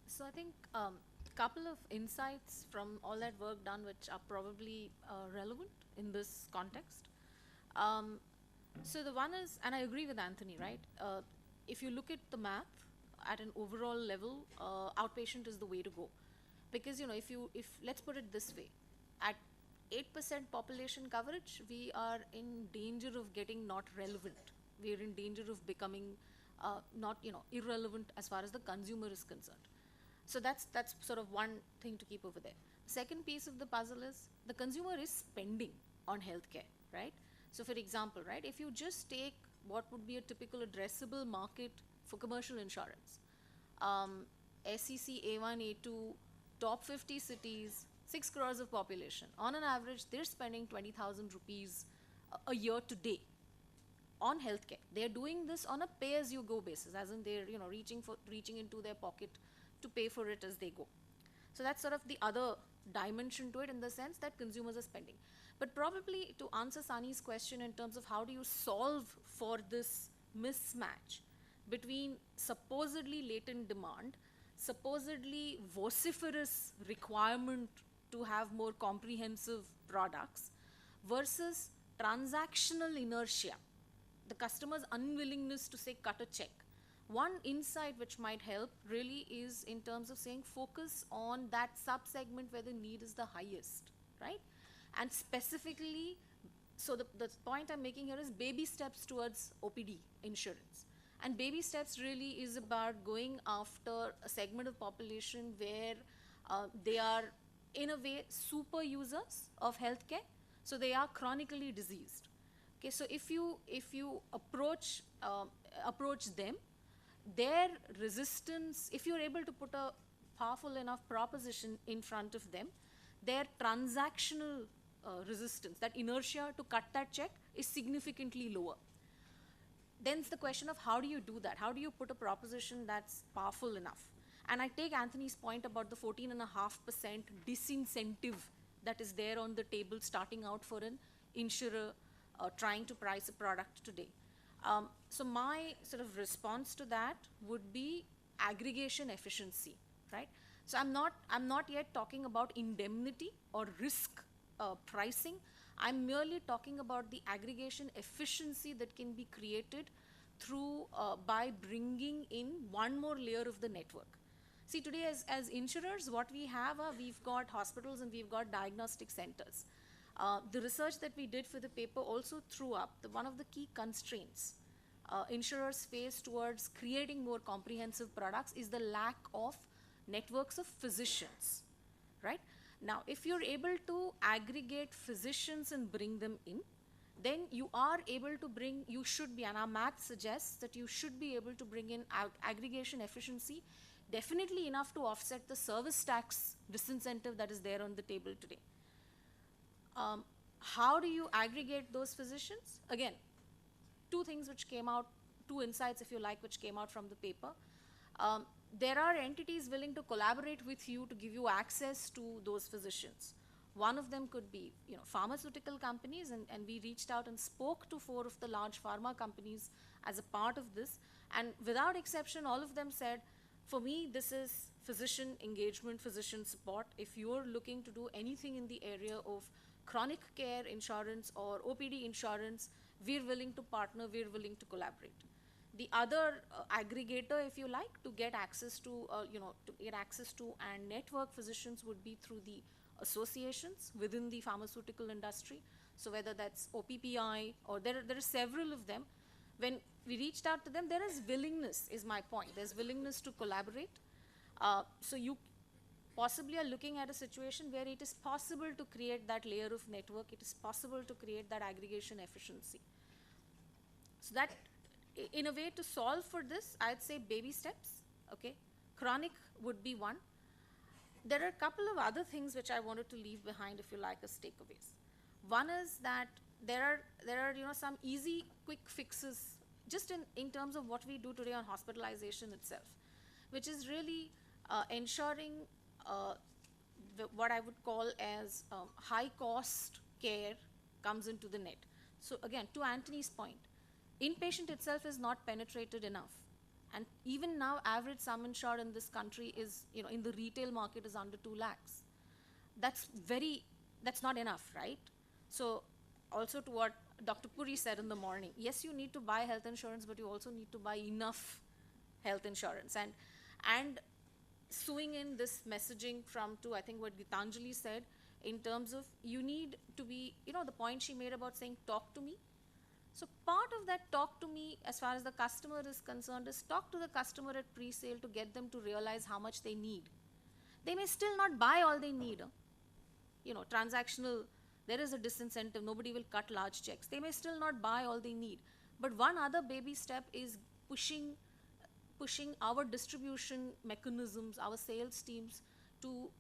So I think a couple of insights from all that work done, which are probably relevant in this context. So the one is, and I agree with Anthony, right? If you look at the math at an overall level, outpatient is the way to go, because if let's put it this way, at 8% population coverage, we are in danger of getting not relevant. We are in danger of becoming not irrelevant as far as the consumer is concerned. So that's sort of one thing to keep over there. Second piece of the puzzle is the consumer is spending on healthcare, right? So for example, right, if you just take what would be a typical addressable market for commercial insurance, SEC A1, A2, top 50 cities, 6 crores of population. On an average, they're spending 20,000 rupees a year today on healthcare. They're doing this on a pay-as-you-go basis, as in they're reaching into their pocket to pay for it as they go. So that's sort of the other dimension to it, in the sense that consumers are spending. But probably to answer Sani's question in terms of how do you solve for this mismatch between supposedly latent demand supposedly vociferous requirement to have more comprehensive products versus transactional inertia, the customer's unwillingness to say cut a check. One insight which might help really is in terms of saying focus on that sub-segment where the need is the highest, right? And specifically, so the point I'm making here is baby steps towards OPD insurance. And baby steps really is about going after a segment of population where they are, in a way, super users of healthcare. So they are chronically diseased. Okay, so if you approach them, their resistance, if you're able to put a powerful enough proposition in front of them, their transactional resistance, that inertia to cut that check, is significantly lower. Then's the question of how do you do that? How do you put a proposition that's powerful enough? And I take Anthony's point about the 14.5% disincentive that is there on the table starting out for an insurer trying to price a product today. So my sort of response to that would be aggregation efficiency, right? So I'm not yet talking about indemnity or risk pricing. I'm merely talking about the aggregation efficiency that can be created through by bringing in one more layer of the network. See, today as insurers, what we have, we've got hospitals and we've got diagnostic centers. The research that we did for the paper also threw up one of the key constraints insurers face towards creating more comprehensive products is the lack of networks of physicians, right? Now, if you're able to aggregate physicians and bring them in, then you are able to bring, you should be, and our math suggests that you should be able to bring in aggregation efficiency, definitely enough to offset the service tax disincentive that is there on the table today. How do you aggregate those physicians? Again, two things which came out, two insights, if you like, which came out from the paper. There are entities willing to collaborate with you to give you access to those physicians. One of them could be, pharmaceutical companies, and we reached out and spoke to 4 of the large pharma companies as a part of this, and without exception, all of them said, for me, this is physician engagement, physician support. If you're looking to do anything in the area of chronic care insurance or OPD insurance, we're willing to partner, we're willing to collaborate. The other aggregator, if you like, to get access to, and network physicians would be through the associations within the pharmaceutical industry. So whether that's OPPI or there are several of them. When we reached out to them, there is willingness, is my point. There's willingness to collaborate. So you possibly are looking at a situation where it is possible to create that layer of network. It is possible to create that aggregation efficiency. So that, in a way, to solve for this, I'd say baby steps, okay? Chronic would be one. There are a couple of other things which I wanted to leave behind, if you like, as takeaways. One is that there are some easy, quick fixes, just in terms of what we do today on hospitalization itself, which is really ensuring what I would call as high-cost care comes into the net. So again, to Anthony's point, inpatient itself is not penetrated enough. And even now, average sum insured in this country is, in the retail market is under 2 lakhs. That's not enough, right? So also to what Dr. Puri said in the morning, yes, you need to buy health insurance, but you also need to buy enough health insurance. And sewing in this messaging to, I think, what Gitanjali said, in terms of you need to be, the point she made about saying, talk to me. So part of that talk to me, as far as the customer is concerned, is talk to the customer at pre-sale to get them to realize how much they need. They may still not buy all they need. Transactional, there is a disincentive. Nobody will cut large checks. They may still not buy all they need. But one other baby step is pushing our distribution mechanisms, our sales teams to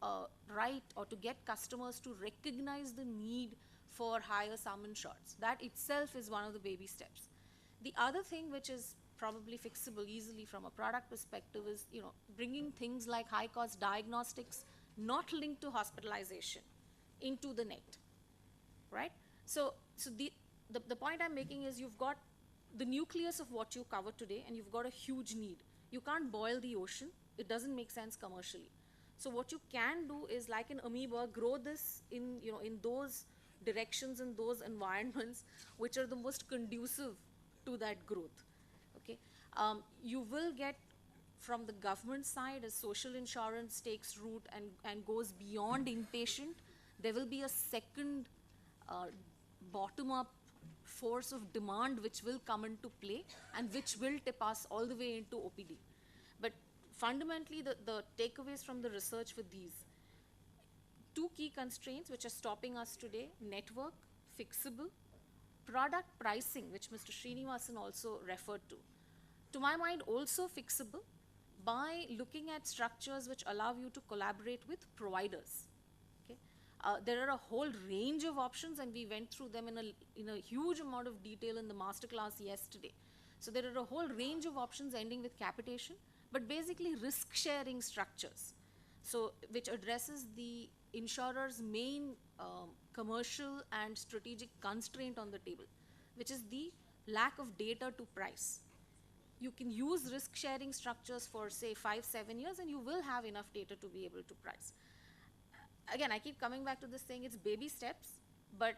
write or to get customers to recognize the need for higher sum insureds. That itself is one of the baby steps. The other thing which is probably fixable easily from a product perspective is, bringing things like high-cost diagnostics not linked to hospitalization into the net, right? So the point I'm making is you've got the nucleus of what you cover today and you've got a huge need. You can't boil the ocean. It doesn't make sense commercially. So what you can do is, like an amoeba, grow this in, in those directions, in those environments which are the most conducive to that growth. Okay, you will get, from the government side, as social insurance takes root and goes beyond inpatient, there will be a second bottom-up force of demand which will come into play and which will tip us all the way into OPD. But fundamentally, the takeaways from the research with these two key constraints which are stopping us today: network, fixable, product pricing, which Mr. Srinivasan also referred to. To my mind, also fixable by looking at structures which allow you to collaborate with providers. Okay? There are a whole range of options, and we went through them in a huge amount of detail in the masterclass yesterday. So there are a whole range of options ending with capitation, but basically risk-sharing structures. So which addresses the insurer's main commercial and strategic constraint on the table, which is the lack of data to price. You can use risk-sharing structures for, say, 5-7 years, and you will have enough data to be able to price. Again, I keep coming back to this saying it's baby steps, but,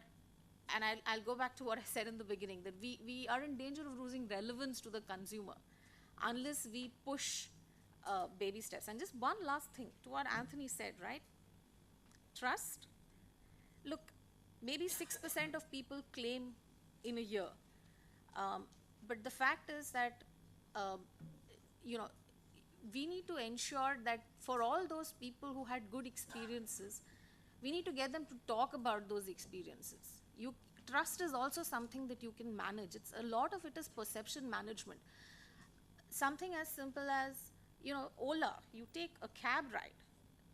and I'll go back to what I said in the beginning, that we are in danger of losing relevance to the consumer unless we push baby steps. And just one last thing to what Anthony said, right? Trust. Look, maybe 6% of people claim in a year. But the fact is that, we need to ensure that for all those people who had good experiences, we need to get them to talk about those experiences. Trust is also something that you can manage. A lot of it is perception management. Something as simple as, Ola, you take a cab ride.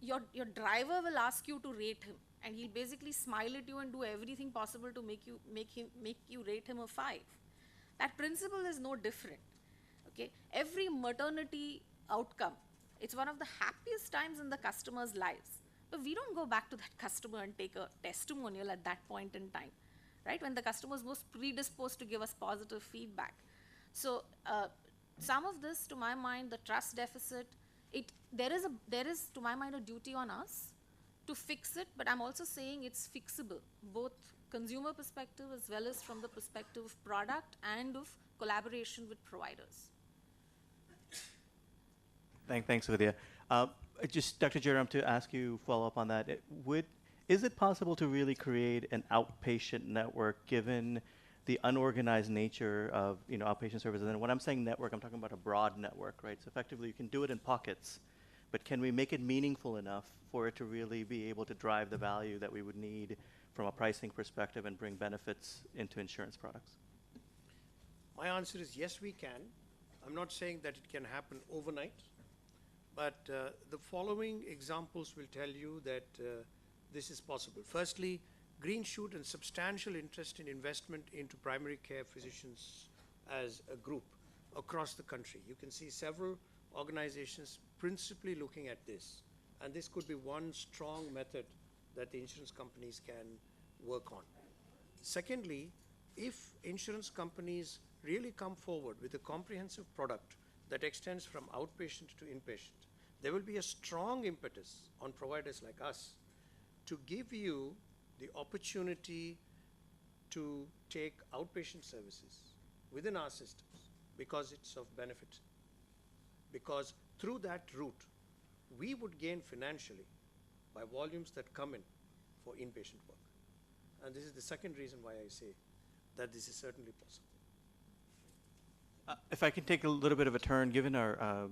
Your driver will ask you to rate him, and he'll basically smile at you and do everything possible to make you rate him a 5. That principle is no different. Okay, every maternity outcome, it's one of the happiest times in the customer's lives. But we don't go back to that customer and take a testimonial at that point in time, right? When the customer is most predisposed to give us positive feedback. So some of this, to my mind, the trust deficit, there is, to my mind, a duty on us to fix it, but I'm also saying it's fixable, both consumer perspective as well as from the perspective of product and of collaboration with providers. Thanks, Vidya. Just, Dr. Jairam, to ask you, follow up on that, is it possible to really create an outpatient network given the unorganized nature of outpatient services? And when I'm saying network, I'm talking about a broad network, right? So effectively, you can do it in pockets, but can we make it meaningful enough for it to really be able to drive the value that we would need from a pricing perspective and bring benefits into insurance products? My answer is yes, we can. I'm not saying that it can happen overnight, but the following examples will tell you that this is possible. Firstly, green shoot and substantial interest in investment into primary care physicians as a group across the country. You can see several organizations principally looking at this, and this could be one strong method that the insurance companies can work on. Secondly, if insurance companies really come forward with a comprehensive product that extends from outpatient to inpatient, there will be a strong impetus on providers like us to give you the opportunity to take outpatient services within our systems because it's of benefit. Because through that route, we would gain financially by volumes that come in for inpatient work. And this is the second reason why I say that this is certainly possible. If I can take a little bit of a turn, given our,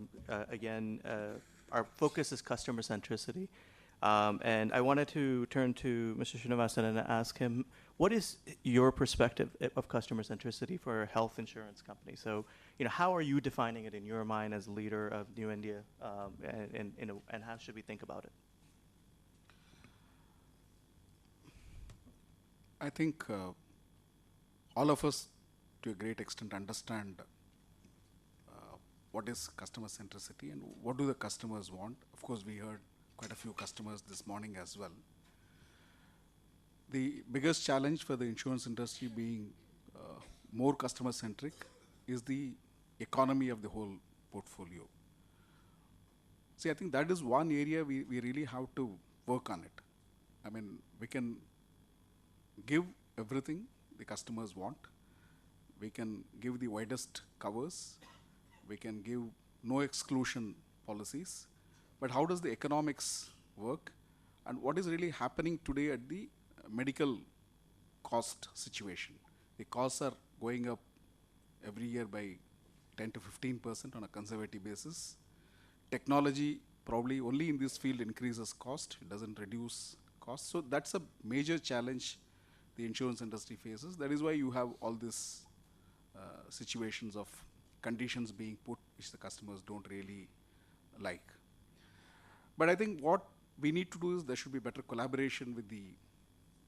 our focus is customer centricity, and I wanted to turn to Mr. Srinivasan and ask him, what is your perspective of customer centricity for a health insurance company? So, how are you defining it in your mind as leader of New India, and how should we think about it? I think all of us, to a great extent, understand what is customer centricity and what do the customers want. Of course, we heard quite a few customers this morning as well. The biggest challenge for the insurance industry being more customer centric is the economy of the whole portfolio. See, I think that is one area we really have to work on it. I mean, we can give everything the customers want. We can give the widest covers. We can give no exclusion policies. But how does the economics work? And what is really happening today at the medical cost situation? The costs are going up every year by 10 to 15% on a conservative basis. Technology probably only in this field increases cost, it doesn't reduce cost. So that's a major challenge the insurance industry faces. That is why you have all these situations of conditions being put which the customers don't really like. But I think what we need to do is there should be better collaboration with the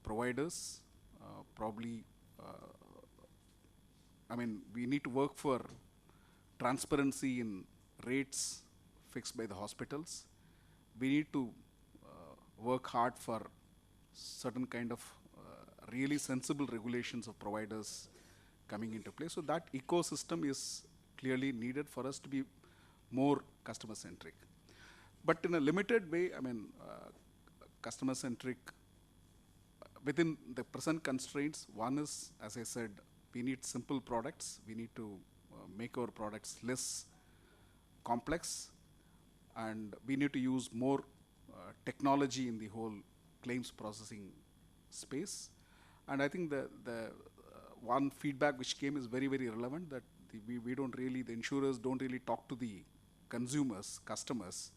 providers, probably I mean, we need to work for transparency in rates fixed by the hospitals. We need to work hard for certain kind of really sensible regulations of providers coming into play. So that ecosystem is clearly needed for us to be more customer centric. But in a limited way, I mean, customer centric within the present constraints. One is, as I said, we need simple products. We need to make our products less complex, and we need to use more technology in the whole claims processing space. And I think the one feedback which came is very, very relevant, that we don't really, the insurers don't really talk to the consumers, customers,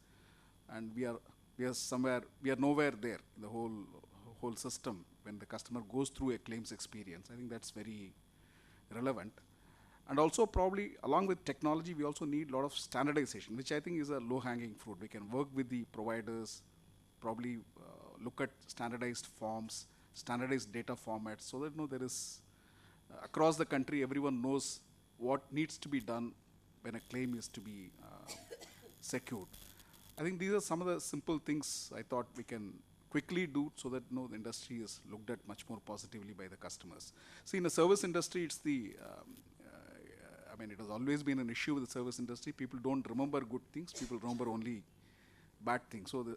and we are nowhere there in the whole system when the customer goes through a claims experience. I think that's very relevant. And also probably along with technology, we also need a lot of standardization, which I think is a low-hanging fruit. We can work with the providers, probably look at standardized forms, standardized data formats, so that there is, across the country, everyone knows what needs to be done when a claim is to be secured. I think these are some of the simple things I thought we can quickly do so that the industry is looked at much more positively by the customers. See, in the service industry, it's the, I mean, it has always been an issue with the service industry. People don't remember good things, people remember only bad things. So the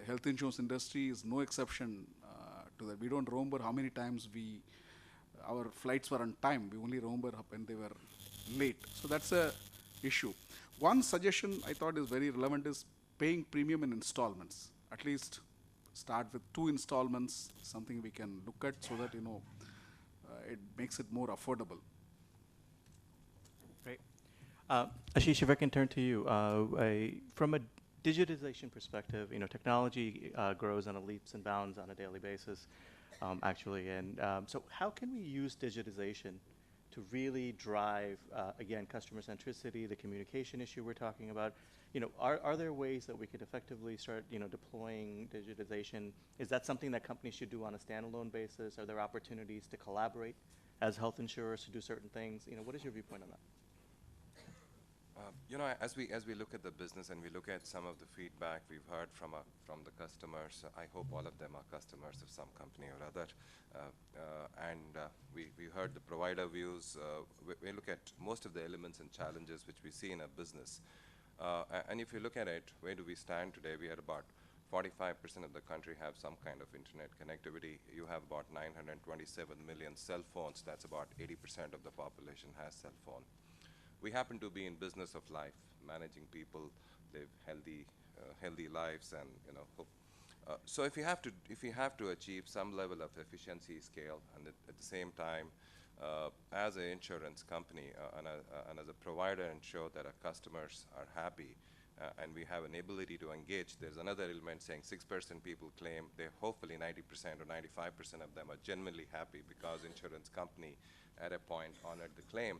health insurance industry is no exception to that. We don't remember how many times our flights were on time. We only remember when they were late. So that's a issue. One suggestion I thought is very relevant is paying premium in installments. At least start with 2 installments, something we can look at so that, it makes it more affordable. Great. Ashish, if I can turn to you. From a digitization perspective, technology grows on a leaps and bounds on a daily basis, actually. And so how can we use digitization to really drive, again, customer centricity, the communication issue we're talking about? Are there ways that we could effectively start, deploying digitization? Is that something that companies should do on a standalone basis? Are there opportunities to collaborate as health insurers to do certain things? What is your viewpoint on that? As we look at the business and we look at some of the feedback we've heard from the customers, I hope all of them are customers of some company or other, and we heard the provider views. We look at most of the elements and challenges which we see in a business, and if you look at it, where do we stand today? We are about 45% of the country have some kind of internet connectivity. You have about 927 million cell phones. That's about 80% of the population has cell phone. We happen to be in business of life, managing people live healthy lives, and hope. So if you have to achieve some level of efficiency scale, and at the same time, as an insurance company and as a provider, ensure that our customers are happy, and we have an ability to engage. There's another element saying 6% people claim. They hopefully 90% or 95% of them are genuinely happy because insurance company at a point honored the claim,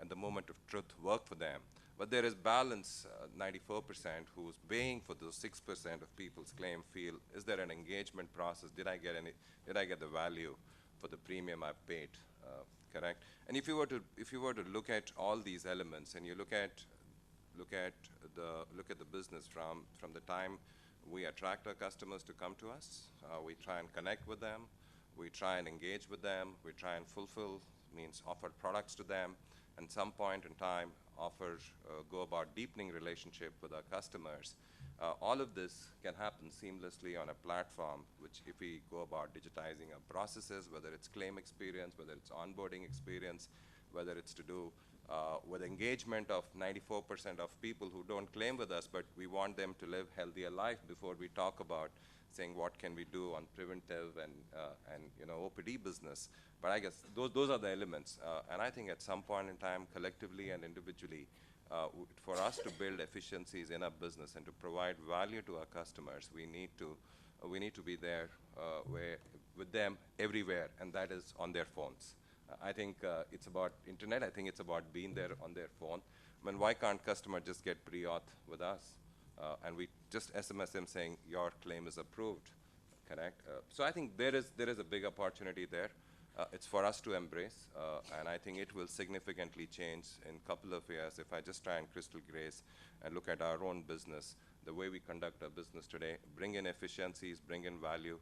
and the moment of truth worked for them. But there is balance, 94% who's paying for those 6% of people's claim feel, is there an engagement process? Did I get the value for the premium I paid? Correct? And if you were to look at all these elements, and you look at the business from the time we attract our customers to come to us, we try and connect with them, we try and engage with them, we try and fulfill, means offer products to them, and some point in time go about deepening relationship with our customers. All of this can happen seamlessly on a platform, which if we go about digitizing our processes, whether it's claim experience, whether it's onboarding experience, whether it's to do with engagement of 94% of people who don't claim with us, but we want them to live healthier life before we talk about saying what can we do on preventive and OPD business. But I guess those are the elements. And I think at some point in time, collectively and individually, for us to build efficiencies in our business and to provide value to our customers, we need to be there with them everywhere, and that is on their phones. I think it's about internet. I think it's about being there on their phone. I mean, why can't customer just get pre-auth with us? And we just SMS them saying, your claim is approved, correct? So I think there is a big opportunity there. It's for us to embrace, and I think it will significantly change in a couple of years. If I just try and crystal gaze and look at our own business, the way we conduct our business today, bring in efficiencies, bring in value,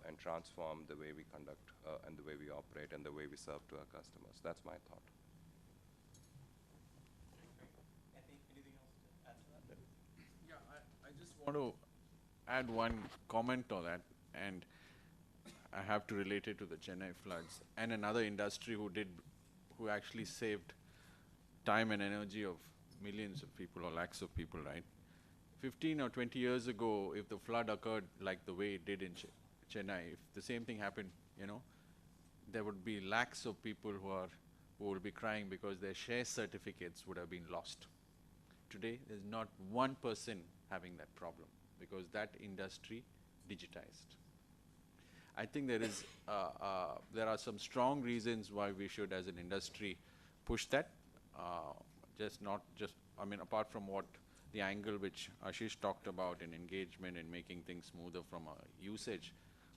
and transform the way we conduct and the way we operate and the way we serve to our customers. That's my thought. Anything else to add to that? Yeah, I just want to add one comment on that, and I have to relate it to the Chennai floods and another industry who actually saved time and energy of millions of people or lakhs of people, right? 15 or 20 years ago, if the flood occurred like the way it did in Chennai, if the same thing happened, there would be lakhs of people who will be crying because their share certificates would have been lost. Today, there's not one person having that problem because that industry digitized. I think there are some strong reasons why we should, as an industry, push that. Apart from what the angle which Ashish talked about in engagement and making things smoother from usage,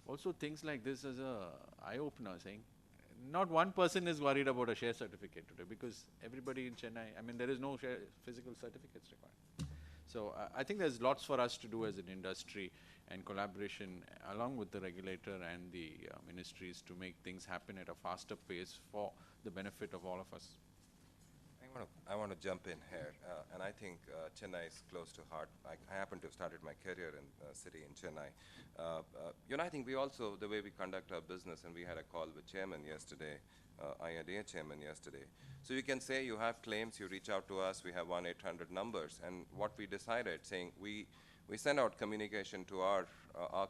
also things like this as a eye-opener, saying not one person is worried about a share certificate today because everybody in Chennai, there is no physical certificates required. So I think there's lots for us to do as an industry and collaboration along with the regulator and the ministries to make things happen at a faster pace for the benefit of all of us. I want to jump in here, and I think Chennai is close to heart. I happen to have started my career in city in Chennai. I think we also, the way we conduct our business, and we had a call with chairman yesterday, IRDA chairman yesterday. So you can say you have claims, you reach out to us, we have 1-800 numbers, and what we decided, saying we send out communication to our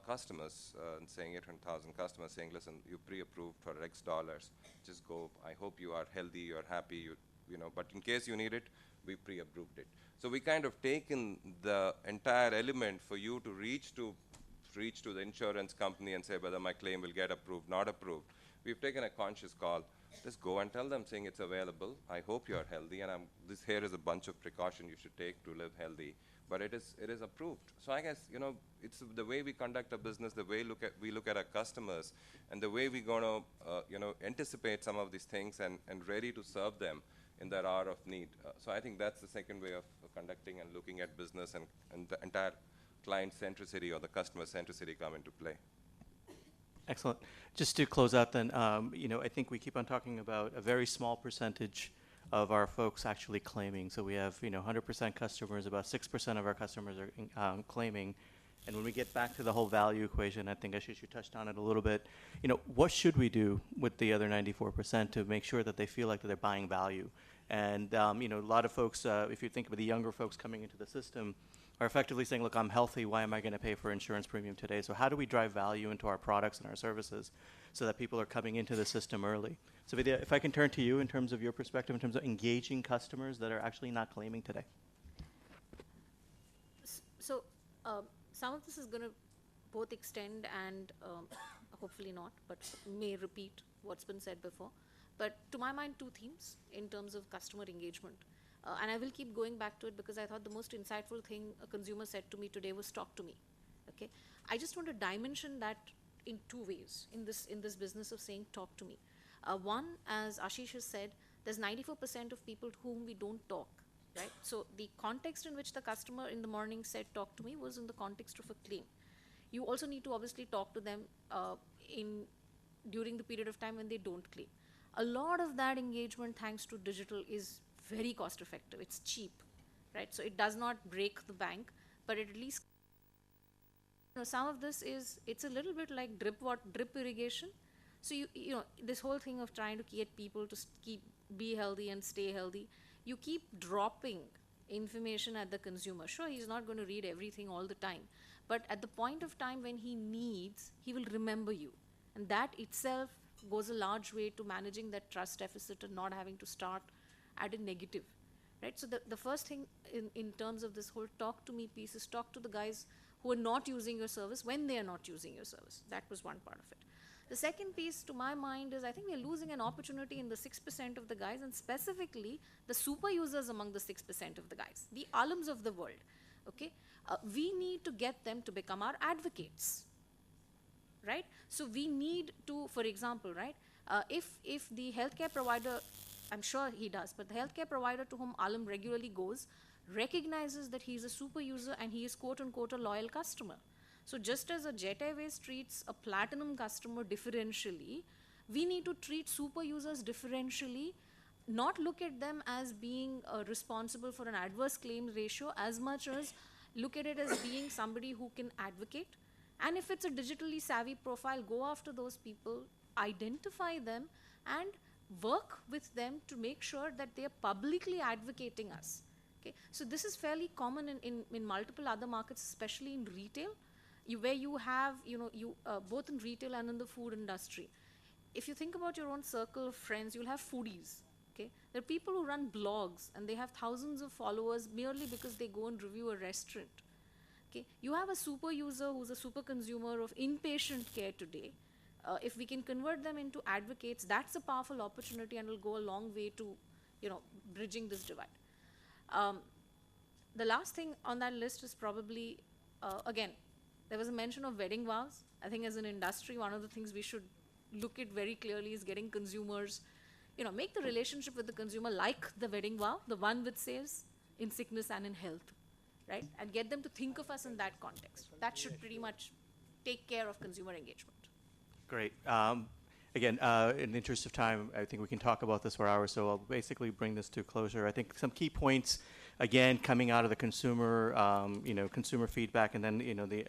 customers, and saying 800,000 customers, saying, listen, you pre-approved for X dollars, just go. I hope you are healthy, you're happy, but in case you need it, we pre-approved it. So we kind of taken the entire element for you to reach to the insurance company and say whether my claim will get approved, not approved. We've taken a conscious call. Just go and tell them, saying it's available. I hope you're healthy, and this here is a bunch of precaution you should take to live healthy. But it is approved. So I guess it's the way we conduct a business, the way we look at our customers, and the way we're going to anticipate some of these things and ready to serve them in their hour of need. So I think that's the second way of conducting and looking at business, and the entire client centricity or the customer centricity come into play. Excellent. Just to close out then, I think we keep on talking about a very small percentage of our folks actually claiming. So we have 100% customers, about 6% of our customers are claiming. And when we get back to the whole value equation, I think Ashish, you touched on it a little bit. What should we do with the other 94% to make sure that they feel like that they're buying value? And a lot of folks, if you think of the younger folks coming into the system, are effectively saying, look, I'm healthy, why am I going to pay for insurance premium today? So how do we drive value into our products and our services so that people are coming into the system early? So Vidya, if I can turn to you in terms of your perspective, in terms of engaging customers that are actually not claiming today. So some of this is going to both extend and hopefully not, but may repeat what's been said before. But to my mind, two themes in terms of customer engagement. And I will keep going back to it because I thought the most insightful thing a consumer said to me today was talk to me. Okay, I just want to dimension that in two ways in this business of saying talk to me. One, as Ashish has said, there's 94% of people whom we don't talk, right? So the context in which the customer in the morning said talk to me was in the context of a claim. You also need to obviously talk to them during the period of time when they don't claim. A lot of that engagement, thanks to digital, is very cost effective. It's cheap, right? So it does not break the bank, but it at least, some of this is, it's a little bit like drip irrigation. So this whole thing of trying to get people to be healthy and stay healthy, you keep dropping information at the consumer. Sure, he's not going to read everything all the time, but at the point of time when he needs, he will remember you. And that itself goes a large way to managing that trust deficit and not having to start at a negative, right? So the first thing in terms of this whole talk to me piece is talk to the guys who are not using your service when they are not using your service. That was one part of it. The second piece to my mind is I think we're losing an opportunity in the 6% of the guys, and specifically the super users among the 6% of the guys, the alums of the world, okay? We need to get them to become our advocates, right? So we need to, for example, right, if the healthcare provider, I'm sure he does, but the healthcare provider to whom alum regularly goes recognizes that he's a super user and he is quote unquote a loyal customer. So just as a Jet Airways treats a platinum customer differentially, we need to treat super users differentially, not look at them as being responsible for an adverse claim ratio as much as look at it as being somebody who can advocate. And if it's a digitally savvy profile, go after those people, identify them, and work with them to make sure that they are publicly advocating us. Okay? So this is fairly common in multiple other markets, especially in retail, where you have, both in retail and in the food industry. If you think about your own circle of friends, you'll have foodies. Okay? There are people who run blogs and they have thousands of followers merely because they go and review a restaurant. Okay? You have a super user who's a super consumer of inpatient care today. If we can convert them into advocates, that's a powerful opportunity and will go a long way to, bridging this divide. The last thing on that list is probably, again, there was a mention of wedding vows. I think as an industry, one of the things we should look at very clearly is getting consumers, make the relationship with the consumer like the wedding vow, the one which says in sickness and in health, right? And get them to think of us in that context. That should pretty much take care of consumer engagement. Great. Again, in the interest of time, I think we can talk about this for hours, so I'll basically bring this to closure. I think some key points, again, coming out of the consumer, consumer feedback, and then, the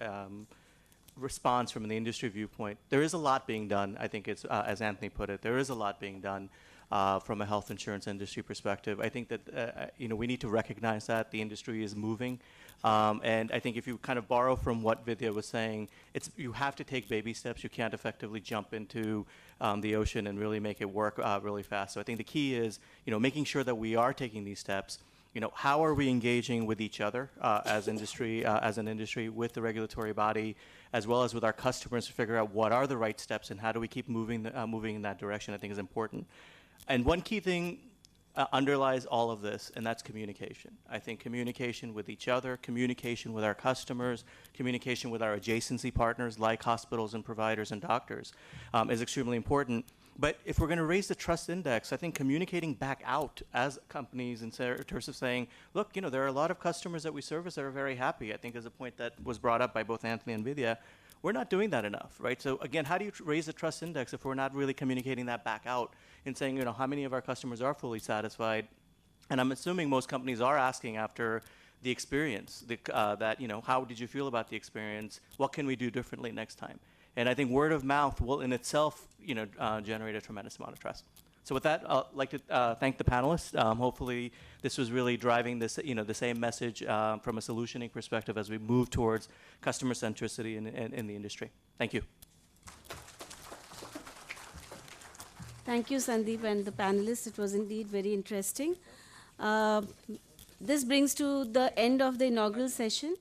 response from the industry viewpoint. There is a lot being done. I think it's, as Anthony put it, there is a lot being done from a health insurance industry perspective. I think that, we need to recognize that the industry is moving. And I think if you kind of borrow from what Vidya was saying, you have to take baby steps. You can't effectively jump into the ocean and really make it work really fast. So I think the key is, making sure that we are taking these steps. How are we engaging with each other as an industry, with the regulatory body, as well as with our customers to figure out what are the right steps and how do we keep moving in that direction, I think is important. And one key thing underlies all of this, and that's communication. I think communication with each other, communication with our customers, communication with our adjacency partners like hospitals and providers and doctors is extremely important. But if we're going to raise the trust index, I think communicating back out as companies in terms of saying, look, there are a lot of customers that we service that are very happy. I think is a point that was brought up by both Anthony and Vidya. We're not doing that enough, right? So again, how do you raise the trust index if we're not really communicating that back out and saying, how many of our customers are fully satisfied? And I'm assuming most companies are asking after the experience, that, how did you feel about the experience? What can we do differently next time? And I think word of mouth will in itself, generate a tremendous amount of trust. So with that, I'd like to thank the panelists. Hopefully this was really driving this, the same message from a solutioning perspective as we move towards customer centricity in the industry. Thank you. Thank you, Sandeep and the panelists. It was indeed very interesting. This brings to the end of the inaugural session.